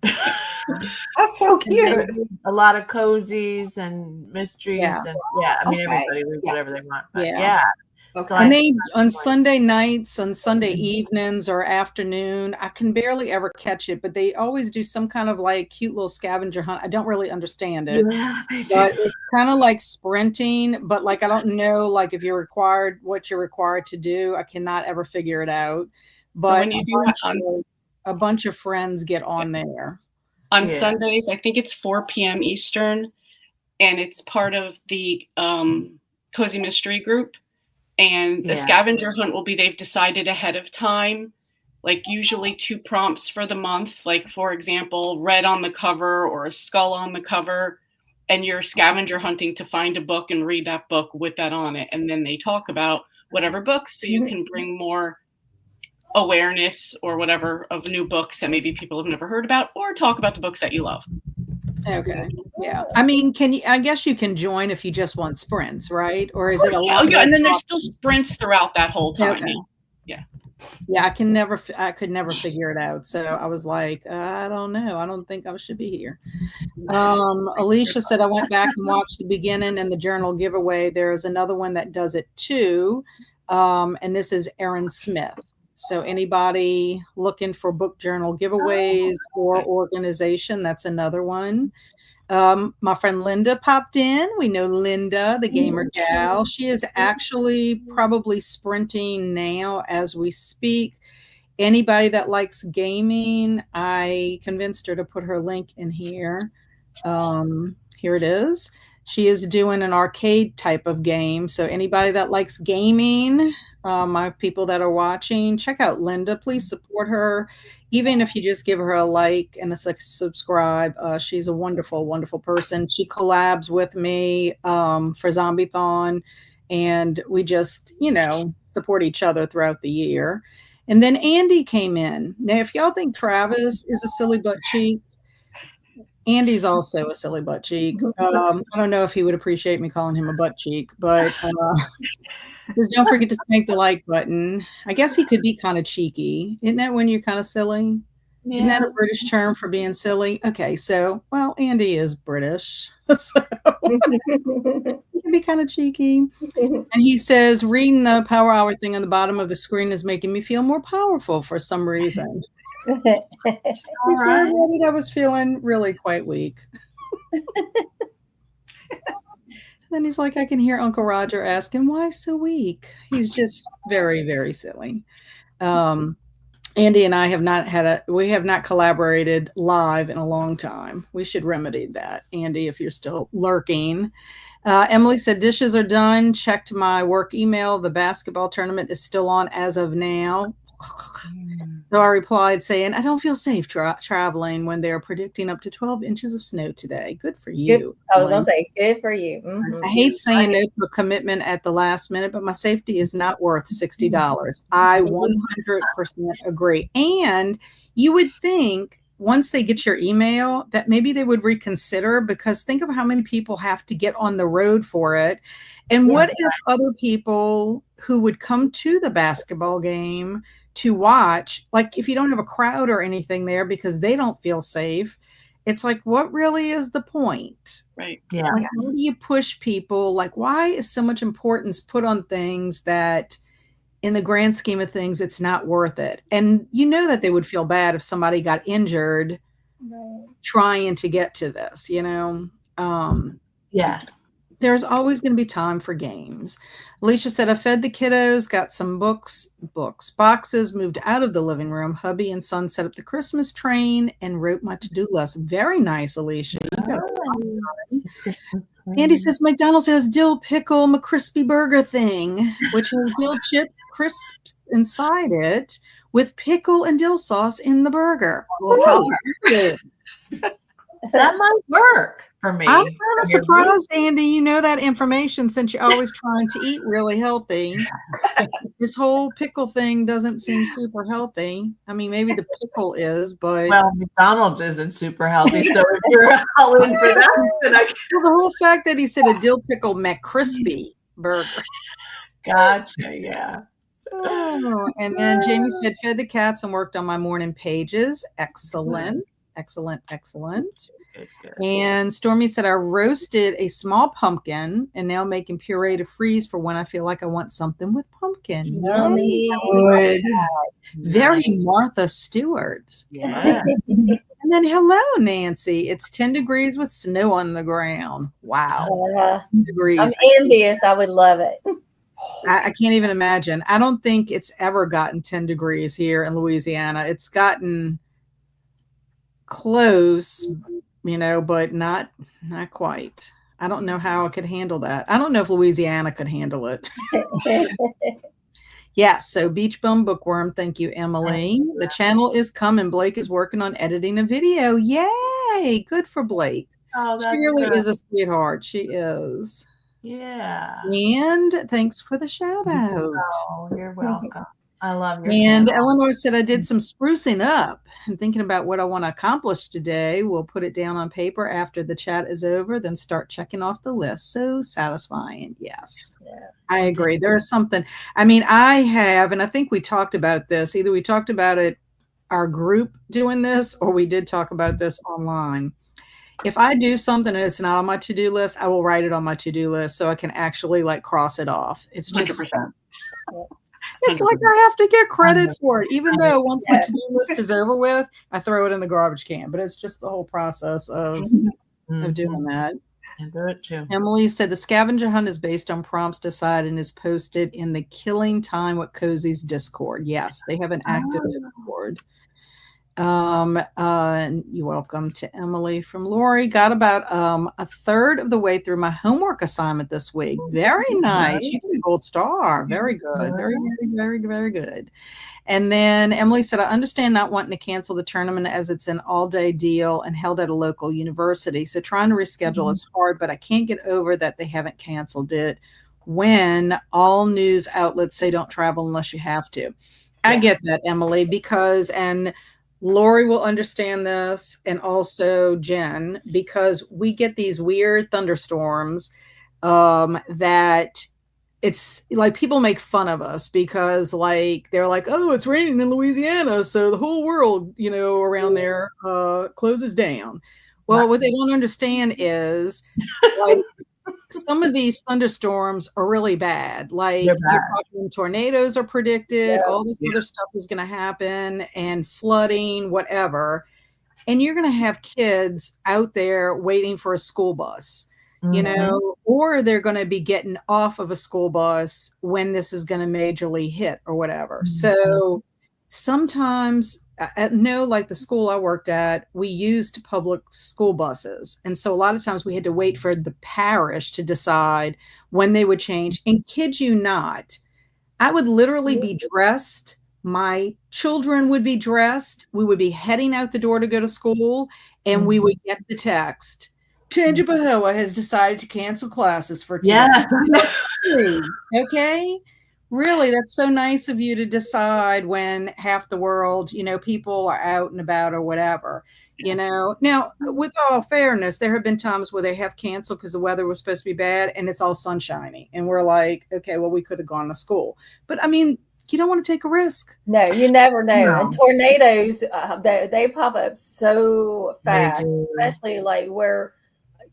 That's so cute. A lot of cozies and mysteries, and I mean everybody reads whatever they want. But Okay. So and they on Sunday nights, on Sunday evenings or afternoon, I can barely ever catch it, but they always do some kind of like cute little scavenger hunt. I don't really understand it, but it's kind of like sprinting, but like I don't know, like if you're required, what you're required to do. I cannot ever figure it out. But when you do a bunch of friends get on there. On Sundays, I think it's 4 p.m. Eastern, and it's part of the Cozy Mystery Group. And the scavenger hunt will be, they've decided ahead of time, like usually 2 prompts for the month, like for example, red on the cover or a skull on the cover. And you're scavenger hunting to find a book and read that book with that on it. And then they talk about whatever books, so you can bring more awareness or whatever of new books that maybe people have never heard about, or talk about the books that you love. Okay. Yeah. I mean, I guess you can join if you just want sprints, right? Or is it a lot? Yeah, and then there's still sprints throughout that whole time. Okay. Yeah. Yeah, I could never figure it out. So I was like, I don't know. I don't think I should be here. Alicia said, I went back and watched the beginning and the journal giveaway. There is another one that does it too. And this is Erin Smith. So anybody looking for book journal giveaways or organization, that's another one. My friend Linda popped in. We know Linda, the gamer gal. She is actually probably sprinting now as we speak. Anybody that likes gaming, I convinced her to put her link in here. Here it is. She is doing an arcade type of game. So anybody that likes gaming, my people that are watching, check out Linda. Please support her. Even if you just give her a like and a subscribe, she's a wonderful, wonderful person. She collabs with me for Zombie-thon, and we just, support each other throughout the year. And then Andy came in. Now, if y'all think Travis is a silly butt cheek, Andy's also a silly butt cheek. I don't know if he would appreciate me calling him a butt cheek, but just don't forget to spank the like button. I guess he could be kind of cheeky. Isn't that when you're kind of silly? Yeah. Isn't that a British term for being silly? Okay, so, Andy is British. So he can be kind of cheeky. And he says, reading the Power Hour thing on the bottom of the screen is making me feel more powerful for some reason. Before I read it, I was feeling really quite weak. Then he's like, I can hear Uncle Roger asking, why so weak? He's just very, very silly. Andy and I have not collaborated live in a long time. We should remedy that. Andy, if you're still lurking. Emily said, dishes are done. Checked my work email. The basketball tournament is still on as of now. So I replied saying, I don't feel safe traveling when they're predicting up to 12 inches of snow today. Good for you. I was going to say, good for you. I hate saying no to a commitment at the last minute, but my safety is not worth $60. I 100% agree. And you would think once they get your email that maybe they would reconsider, because think of how many people have to get on the road for it. And what if other people who would come to the basketball game to watch, like if you don't have a crowd or anything there because they don't feel safe, it's like, what really is the point? Right. Yeah. Like, how do you push people? Like, why is so much importance put on things that in the grand scheme of things, it's not worth it? And that they would feel bad if somebody got injured trying to get to this, Yes. There's always going to be time for games. Alicia said, I fed the kiddos, got some boxes, moved out of the living room. Hubby and son set up the Christmas train and wrote my to-do list. Very nice, Alicia. Andy says, McDonald's has dill pickle McCrispy burger thing, which has dill chip crisps inside it with pickle and dill sauce in the burger. We'll tell her. That might work. for me. I'm kind of surprised, Andy, you know that information since you're always trying to eat really healthy. This whole pickle thing doesn't seem super healthy. I mean, maybe the pickle is, but Well, McDonald's isn't super healthy, so if you're all in for that, then I well, the whole fact that he said a dill pickle McCrispy burger. gotcha. Yeah. Oh, and then Jamie said, fed the cats and worked on my morning pages. Excellent. Excellent. Excellent. Good, good. And Stormy said, I roasted a small pumpkin and now making puree to freeze for when I feel like I want something with pumpkin. Yummy. Yay. Very Martha Stewart. Yeah. And then, hello, Nancy. It's 10 degrees with snow on the ground. Wow. 10 degrees. I'm envious. I would love it. I can't even imagine. I don't think it's ever gotten 10 degrees here in Louisiana. It's gotten close, you know, but not quite. I don't know how I could handle that. I don't know if Louisiana could handle it. Yeah, so Beach Bum Bookworm, thank you, Emily. The channel is coming. Blake is working on editing a video. Yay! Good for Blake. Oh, She really is a sweetheart. She is. Yeah. And thanks for the shout out. Oh, you're welcome. I love your And channel. Eleanor said, I did some sprucing up and thinking about what I want to accomplish today. We'll put it down on paper after the chat is over, then start checking off the list. So satisfying. Yes, Yeah. I agree. There's something, I mean, I have, and I think we talked about this, either we talked about it, our group doing this, or we did talk about this online. If I do something and it's not on my to-do list, I will write it on my to-do list so I can actually like cross it off. It's just 100%. It's like I have to get credit for it, even though once my to-do list is over with, I throw it in the garbage can. But it's just the whole process of doing that. And do it too. Emily said the scavenger hunt is based on prompts decided and is posted in the Killing Time with Cozy's Discord. Yes, they have an active Discord. You're welcome to Emily from Laurie. Got about a third of the way through my homework assignment this week. Very nice. You get a gold star. Very good. Very, very, very, very good. And then Emily said, I understand not wanting to cancel the tournament as it's an all-day deal and held at a local university. So trying to reschedule is hard, but I can't get over that they haven't canceled it when all news outlets say don't travel unless you have to. I get that, Emily, because, and Laurie will understand this, and also Jen, because we get these weird thunderstorms that it's like people make fun of us because like they're like, oh, it's raining in Louisiana, so the whole world, you know, around there closes down. Well, what they don't understand is like some of these thunderstorms are really bad. Like you're talking tornadoes are predicted, all this other stuff is going to happen, and flooding, whatever. And you're going to have kids out there waiting for a school bus, you know, or they're going to be getting off of a school bus when this is going to majorly hit or whatever. So sometimes, like the school I worked at, we used public school buses. And so a lot of times we had to wait for the parish to decide when they would change. And kid you not, I would literally be dressed. My children would be dressed. We would be heading out the door to go to school. And we would get the text. Tangipahoa has decided to cancel classes for today. Yes. Okay. Really, that's so nice of you to decide when half the world, you know, people are out and about or whatever, you know. Now, with all fairness, there have been times where they have canceled because the weather was supposed to be bad and it's all sunshiny. And we're like, okay, well, we could have gone to school. But I mean, you don't want to take a risk. No, you never know. And tornadoes, they pop up so fast, especially like where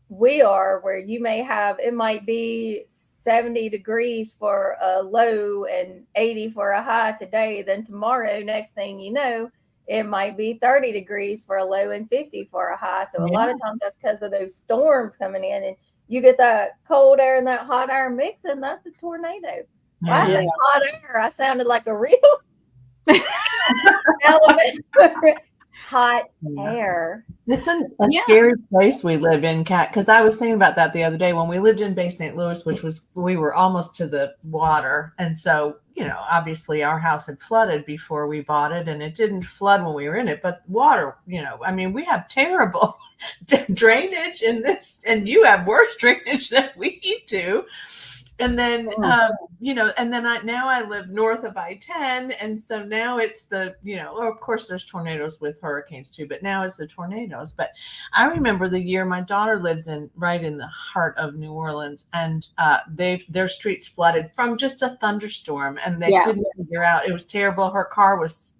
we are, where you may have, it might be 70 degrees for a low and 80 for a high today. Then tomorrow, next thing you know, it might be 30 degrees for a low and 50 for a high. So a lot of times that's because of those storms coming in, and you get that cold air and that hot air mixing. That's the tornado. Well, I say hot air. I sounded like a real element. Hot air. It's a scary place we live in, Kat, because I was thinking about that the other day when we lived in Bay St. Louis, which was, we were almost to the water. And so obviously our house had flooded before we bought it, and it didn't flood when we were in it, but water, I mean, we have terrible drainage in this, and you have worse drainage than we do. And then, and then now I live north of I-10. And so now it's of course there's tornadoes with hurricanes too, but now it's the tornadoes. But I remember the year my daughter lives right in the heart of New Orleans, and their streets flooded from just a thunderstorm, and they couldn't figure out. It was terrible. Her car was,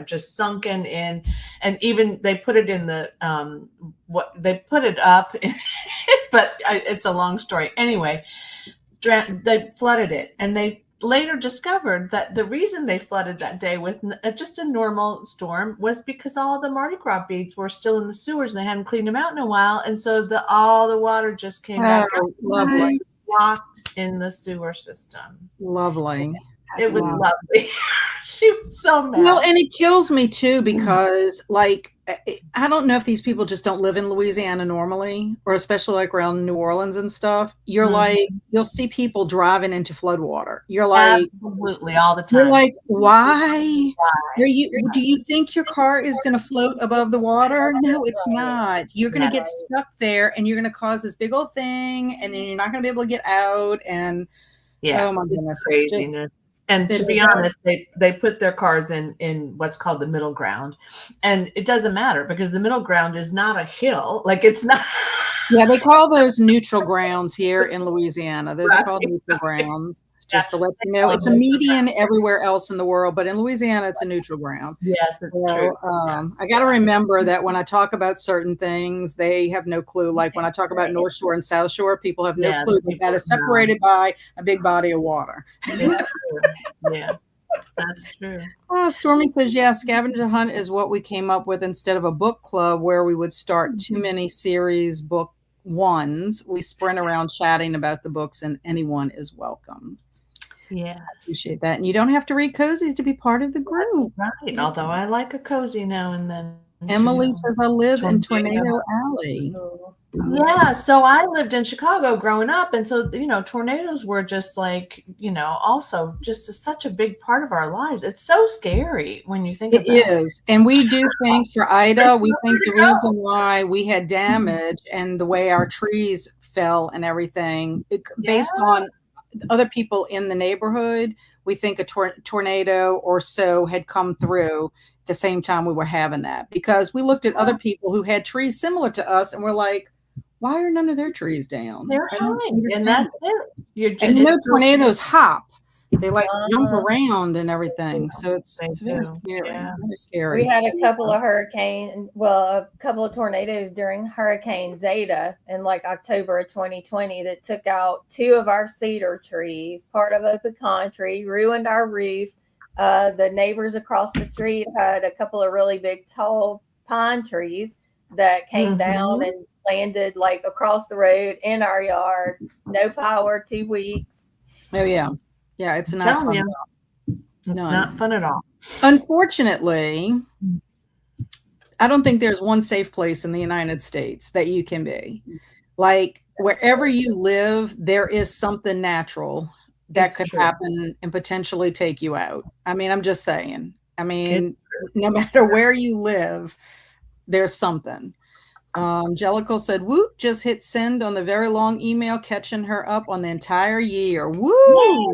just sunken in, and even they put it in the, they put it up, but it's a long story. Anyway, they flooded it, and they later discovered that the reason they flooded that day with just a normal storm was because all the Mardi Gras beads were still in the sewers, and they hadn't cleaned them out in a while, and so all the water just came back lovely, locked in the sewer system. Lovely. It was lovely. She was so mad. Well, and it kills me too, because I don't know if these people just don't live in Louisiana normally, or especially like around New Orleans and stuff. You're you'll see people driving into floodwater. You're like, absolutely, all the time. You're like, why? Do you think your car is going to float above the water? No, it's not. You're going to get stuck there, and you're going to cause this big old thing, and then you're not going to be able to get out. And oh my goodness, craziness. And to be honest, they put their cars in what's called the middle ground, and it doesn't matter because the middle ground is not a hill. Like, it's not. Yeah, they call those neutral grounds here in Louisiana. Those are called neutral grounds. Just to let you know, it's a median everywhere else in the world, but in Louisiana, it's a neutral ground. Yes, that's true. I got to remember that when I talk about certain things, they have no clue. Like when I talk about North Shore and South Shore, people have no clue that is separated by a big body of water. Yeah, that's true. Stormy says, yeah, scavenger hunt is what we came up with instead of a book club where we would start too many series book ones. We sprint around chatting about the books, and anyone is welcome. Yes. Appreciate that. And you don't have to read cozies to be part of the group. Right. Although I like a cozy now and then. Emily says, I live in Tornado Alley. Yeah. So I lived in Chicago growing up. And so, tornadoes were just like, also just such a big part of our lives. It's so scary when you think about it. It is. And we do think for Ida, we think the reason why we had damage and the way our trees fell and everything, based on other people in the neighborhood, we think a tornado or so had come through at the same time we were having that, because we looked at other people who had trees similar to us and we're like, why are none of their trees down? They're high, and that's it. And tornadoes hop. They jump around and everything. So it's very scary. Yeah. Very scary. We had a couple of a couple of tornadoes during Hurricane Zeta in October of 2020 that took out 2 of our cedar trees, part of a pecan tree, ruined our roof. The neighbors across the street had a couple of really big, tall pine trees that came down and landed across the road in our yard. No power, 2 weeks. Oh, yeah. Yeah, it's not fun. Not fun at all. Unfortunately, I don't think there's one safe place in the United States that you can be. Like, wherever you live, there is something natural that could happen and potentially take you out. I mean, I'm just saying. I mean, no matter where you live, there's something. Jellicle said, Woot, just hit send on the very long email, catching her up on the entire year. Woo!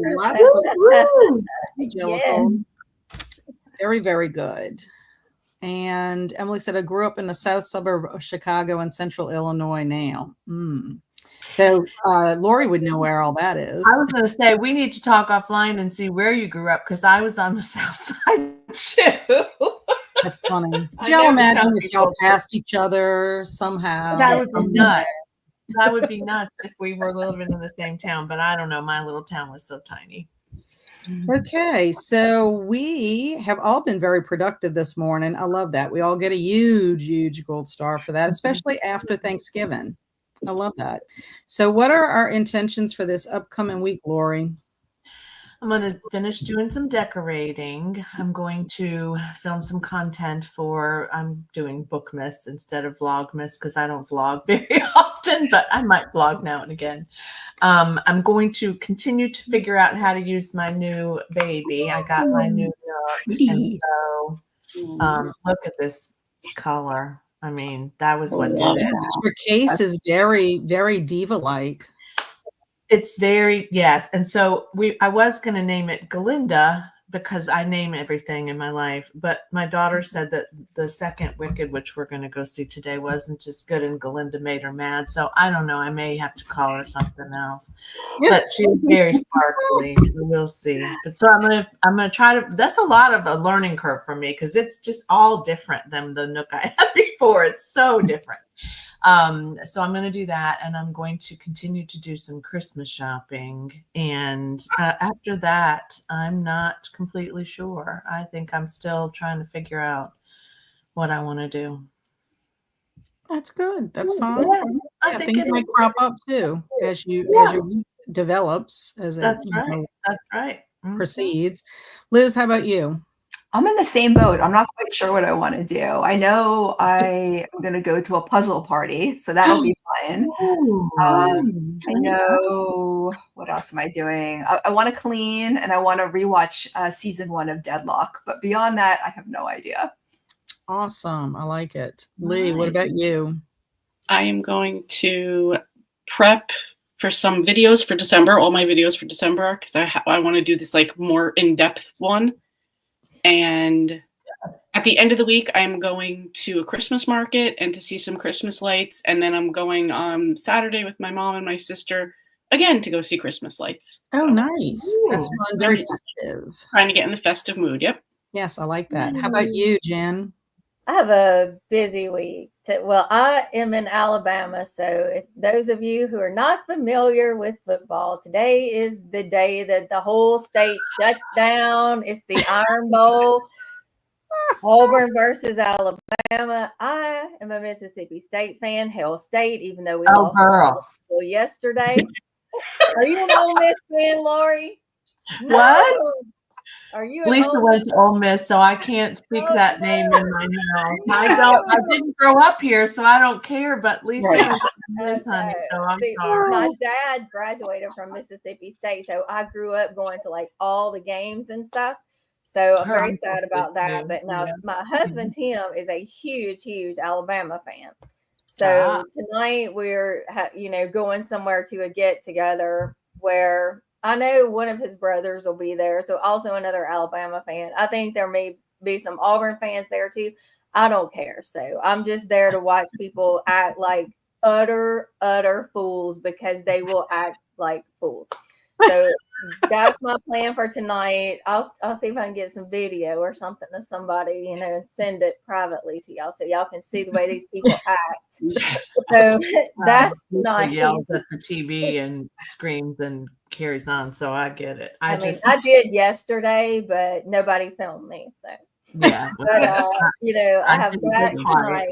Jellicle. Very, very good. And Emily said, I grew up in the south suburb of Chicago and central Illinois now. So Laurie would know where all that is. I was going to say, we need to talk offline and see where you grew up, because I was on the south side too. That's funny. Could y'all imagine if y'all passed each other somehow? That would be nuts. That would be nuts if we were living in the same town, but I don't know. My little town was so tiny. Okay, so we have all been very productive this morning. I love that. We all get a huge, huge gold star for that, especially after Thanksgiving. I love that. So what are our intentions for this upcoming week, Laurie? I'm going to finish doing some decorating. I'm going to film some content I'm doing Bookmas instead of Vlogmas because I don't vlog very often, but I might vlog now and again. I'm going to continue to figure out how to use my new baby. I got my new Nook, and so look at this color. I mean, that was what did it. Your case is very, very diva-like. It's very, yes. And so I was going to name it Galinda because I name everything in my life. But my daughter said that the second Wicked, which we're going to go see today, wasn't as good, and Galinda made her mad. So I don't know. I may have to call her something else. But she's very sparkly, so we'll see. But so I'm gonna try to. That's a lot of a learning curve for me because it's just all different than the Nook I had before. It's so different. So I'm going to do that, and I'm going to continue to do some Christmas shopping. And after that, I'm not completely sure. I think I'm still trying to figure out what I want to do. That's good. That's fine. Yeah, Yeah, things might crop up too as your week develops, as it That's right. proceeds. Liz, how about you? I'm in the same boat. I'm not quite sure what I want to do. I know I am going to go to a puzzle party, so that'll be fun. I know, what else am I doing? I want to clean, and I want to rewatch season 1 of Deadlock. But beyond that, I have no idea. Awesome. I like it. Lee, what about you? I am going to prep for some videos for December, all my videos for December, because I want to do this like more in-depth one. And at the end of the week, I'm going to a Christmas market and to see some Christmas lights. And then I'm going on Saturday with my mom and my sister again to go see Christmas lights. Oh, nice. That's fun. Very festive. Trying to get in the festive mood. Yep. Yes, I like that. How about you, Jen? I have a busy week. Well, I am in Alabama, so if those of you who are not familiar with football, today is the day that the whole state shuts down. It's the Iron Bowl, Auburn versus Alabama. I am a Mississippi State fan, Hell State, even though we lost yesterday. Are you an Ole Miss fan, Laurie? What? No. Are you? Lisa went to Ole Miss, so I can't speak that name in my mouth. I didn't grow up here, so I don't care. But Lisa went to Ole Miss, honey, so I'm sorry. My dad graduated from Mississippi State, so I grew up going to like all the games and stuff. So I'm very sad about that. But now my husband Tim is a huge Alabama fan. So tonight we're going somewhere to a get together where I know one of his brothers will be there. So also another Alabama fan. I think there may be some Auburn fans there too. I don't care. So I'm just there to watch people act like utter fools because they will act like fools. So that's my plan for tonight. I'll see if I can get some video or something to somebody, and send it privately to y'all so y'all can see the way these people act. So that's nice. Yells at the TV and screams and carries on, so I get it. I did yesterday, but nobody filmed me. So yeah, but I have that tonight,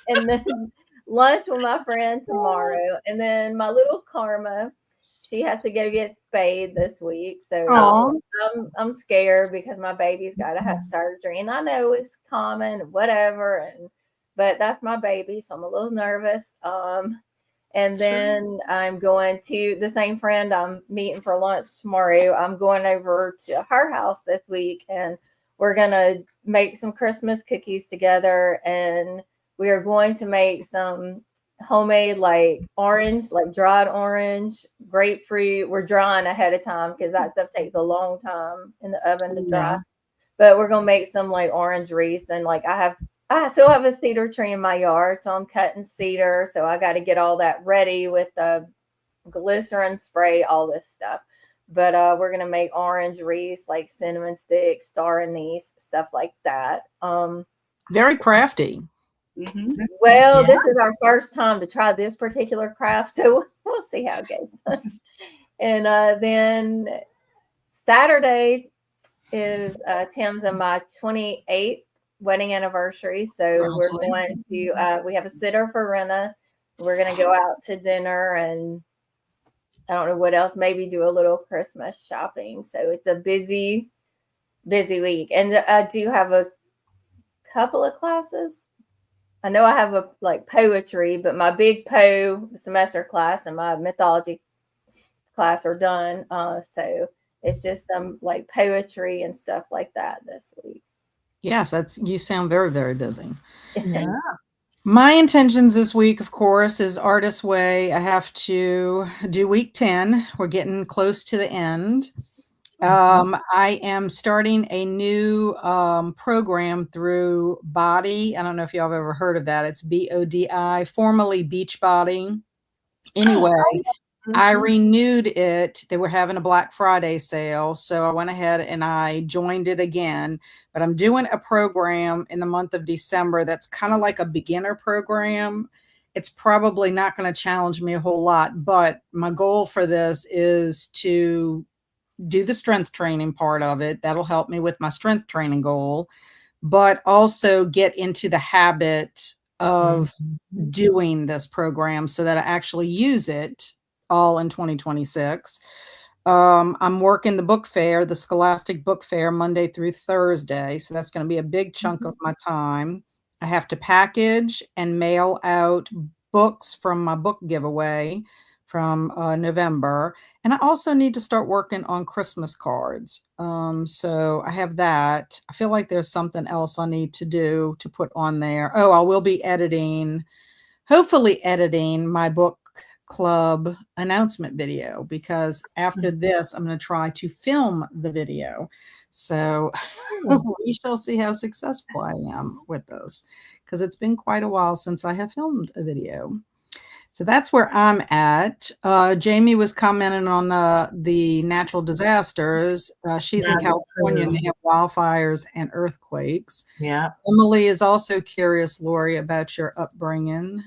and then lunch with my friend tomorrow, and then my little Karma. She has to go get spayed this week. So I'm scared because my baby's got to have surgery. And I know it's common, whatever. But that's my baby. So I'm a little nervous. And then I'm going to the same friend I'm meeting for lunch tomorrow. I'm going over to her house this week. And we're going to make some Christmas cookies together. And we are going to make some homemade orange, dried orange, grapefruit. We're drying ahead of time because that stuff takes a long time in the oven to dry. But we're gonna make some orange wreaths, and I still have a cedar tree in my yard, so I'm cutting cedar. So I got to get all that ready with the glycerin spray, all this stuff. But we're gonna make orange wreaths, like cinnamon sticks, star anise, stuff like that. Very crafty. Mm-hmm. Well, this is our first time to try this particular craft, so we'll see how it goes. And then Saturday is Tim's and my 28th wedding anniversary. So we're going to, we have a sitter for Rena. We're going to go out to dinner and I don't know what else, maybe do a little Christmas shopping. So it's a busy week. And I do have a couple of classes. I know I have a like poetry, but my big semester class and my mythology class are done. So it's just some like poetry and stuff like that this week. Yes, you sound very, very busy. Yeah. My intentions this week, of course, is Artist Way. I have to do week 10. We're getting close to the end. I am starting a new program through Body. I don't know if y'all have ever heard of that. It's BODI, formerly Beachbody. Anyway, I renewed it. They were having a Black Friday sale. So I went ahead and I joined it again. But I'm doing a program in the month of December that's kind of like a beginner program. It's probably not going to challenge me a whole lot. But my goal for this is to do the strength training part of it. That'll help me with my strength training goal. But also get into the habit of doing this program so that I actually use it all in 2026. I'm working the book fair, the Scholastic Book Fair, Monday through Thursday. So that's going to be a big chunk of my time. I have to package and mail out books from my book giveaway from November. And I also need to start working on Christmas cards. So I have that. I feel like there's something else I need to do to put on there. Oh, I will be hopefully editing my book club announcement video, because after this, I'm going to try to film the video. So we shall see how successful I am with this, because it's been quite a while since I have filmed a video. So that's where I'm at. Jamie was commenting on the natural disasters. She's in California and they have wildfires and earthquakes. Yeah. Emily is also curious, Laurie, about your upbringing.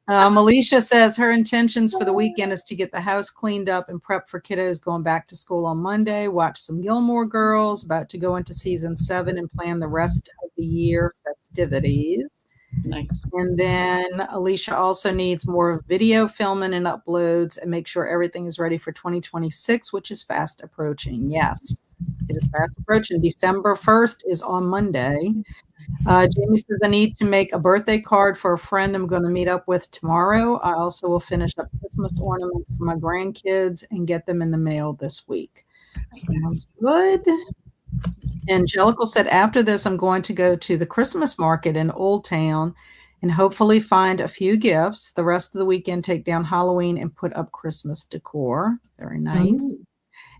Alicia says her intentions for the weekend is to get the house cleaned up and prep for kiddos going back to school on Monday, watch some Gilmore Girls, about to go into season 7 and plan the rest of the year festivities. Nice. And then Alicia also needs more video filming and uploads and make sure everything is ready for 2026, which is fast approaching. Yes, it is fast approaching. December 1st is on Monday. Jamie says, I need to make a birthday card for a friend I'm going to meet up with tomorrow. I also will finish up Christmas ornaments for my grandkids and get them in the mail this week. Sounds good. Angelical said, after this, I'm going to go to the Christmas market in Old Town and hopefully find a few gifts. The rest of the weekend, take down Halloween and put up Christmas decor. Very nice.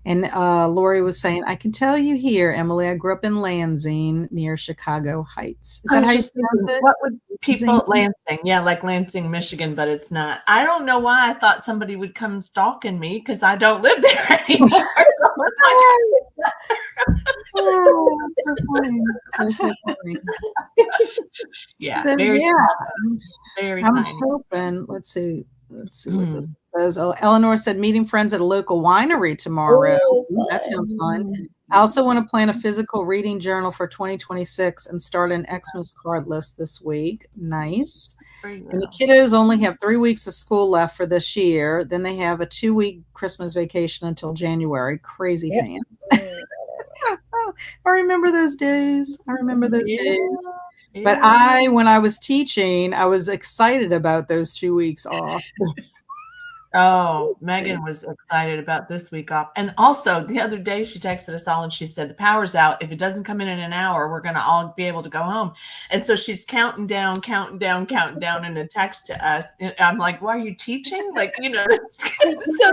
And Laurie was saying, I can tell you here, Emily, I grew up in Lansing near Chicago Heights. Is that how you pronounce it? What would people, Lansing? Yeah, like Lansing, Michigan, but it's not. I don't know why I thought somebody would come stalking me because I don't live there anymore. Oh, so funny. So funny. Yeah, So, very yeah. very I'm tiny. hoping, let's see what this says. Oh, Eleanor said, meeting friends at a local winery tomorrow. Ooh, that sounds fun. I also want to plan a physical reading journal for 2026 and start an Xmas card list this week. Nice. And the kiddos only have 3 weeks of school left for this year. Then they have a 2-week Christmas vacation until January. Crazy pants. I remember those days. Days. But when I was teaching, I was excited about those 2 weeks off. Oh, Megan was excited about this week off. And also the other day she texted us all and she said, the power's out. If it doesn't come in an hour, we're going to all be able to go home. And so she's counting down in a text to us. And I'm like, why are you teaching? Like, so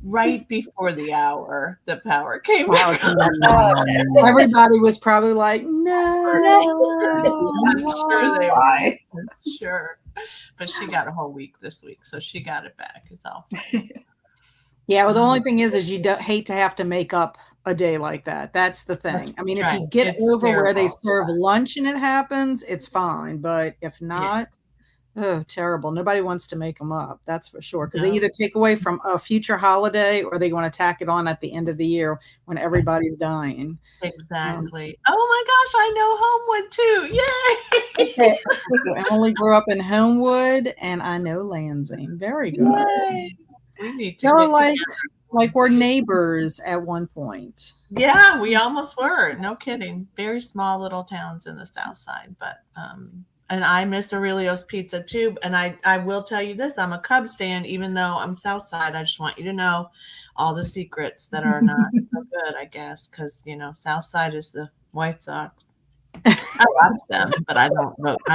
right before the hour, the power came back. Everybody was probably like, no. I'm sure they were. Sure. But she got a whole week this week, so she got it back. It's all fine. Yeah, well, the only thing is you don't hate to have to make up a day like that. That's the thing. I mean, if you get over where they serve lunch and it happens, it's fine. But if not, Oh, terrible. Nobody wants to make them up. That's for sure. Because they either take away from a future holiday or they want to tack it on at the end of the year when everybody's dying. Exactly. Oh my gosh, I know Homewood too. Yay! So Emily grew up in Homewood, and I know Lansing. Very good. Yay. We need to So get like we're neighbors at one point. Yeah, we almost were. No kidding. Very small little towns in the South Side, but and I miss Aurelio's Pizza too. And I will tell you this: I'm a Cubs fan, even though I'm South Side. I just want you to know all the secrets that are not so good, I guess, because South Side is the White Sox. I like them, but I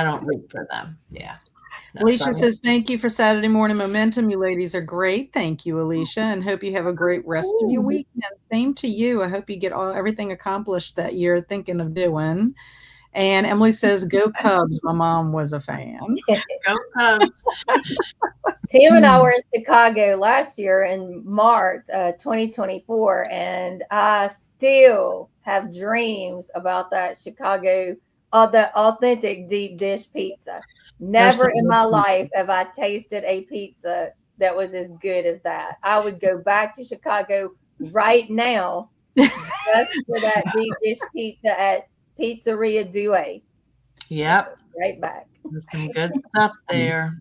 don't root for them. Yeah. No, Alicia says, thank you for Saturday Morning Momentum. You ladies are great. Thank you, Alicia, and hope you have a great rest of your weekend. Same to you. I hope you get everything accomplished that you're thinking of doing. And Emily says, go Cubs. My mom was a fan. Go Cubs. Tim and I were in Chicago last year in March 2024, and I still have dreams about that Chicago, the authentic deep dish pizza. Never in my life have I tasted a pizza that was as good as that. I would go back to Chicago right now just for that deep dish pizza at Pizzeria Due. Yep. Right back. There's some good stuff there.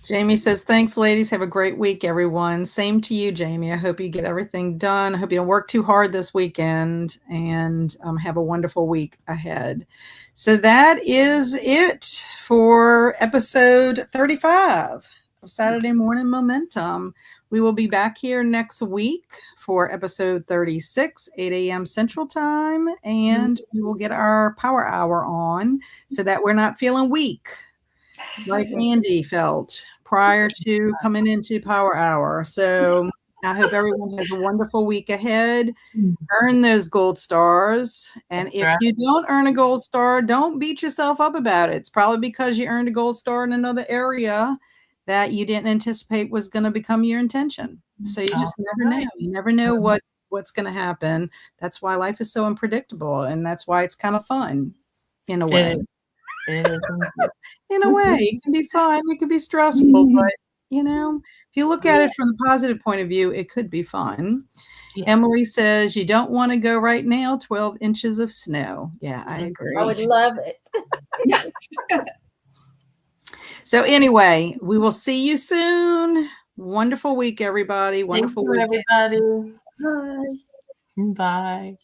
Jamie says, thanks, ladies. Have a great week, everyone. Same to you, Jamie. I hope you get everything done. I hope you don't work too hard this weekend, and have a wonderful week ahead. So that is it for episode 35 of Saturday Morning Momentum. We will be back here next week for episode 36, 8 a.m. Central Time, and we will get our power hour on so that we're not feeling weak like Andy felt prior to coming into Power Hour. So I hope everyone has a wonderful week ahead. Earn those gold stars. And if you don't earn a gold star, don't beat yourself up about it. It's probably because you earned a gold star in another area that you didn't anticipate was going to become your intention. So you just never know. You never know what's going to happen. That's why life is so unpredictable. And that's why it's kind of fun in a way. In a way, it can be fun, it can be stressful, but if you look at it from the positive point of view, it could be fun. Yeah. Emily says you don't want to go right now, 12 inches of snow. Yeah, I agree. I would love it. So anyway, we will see you soon. Wonderful week, everybody. Wonderful week, everybody. Bye. Bye.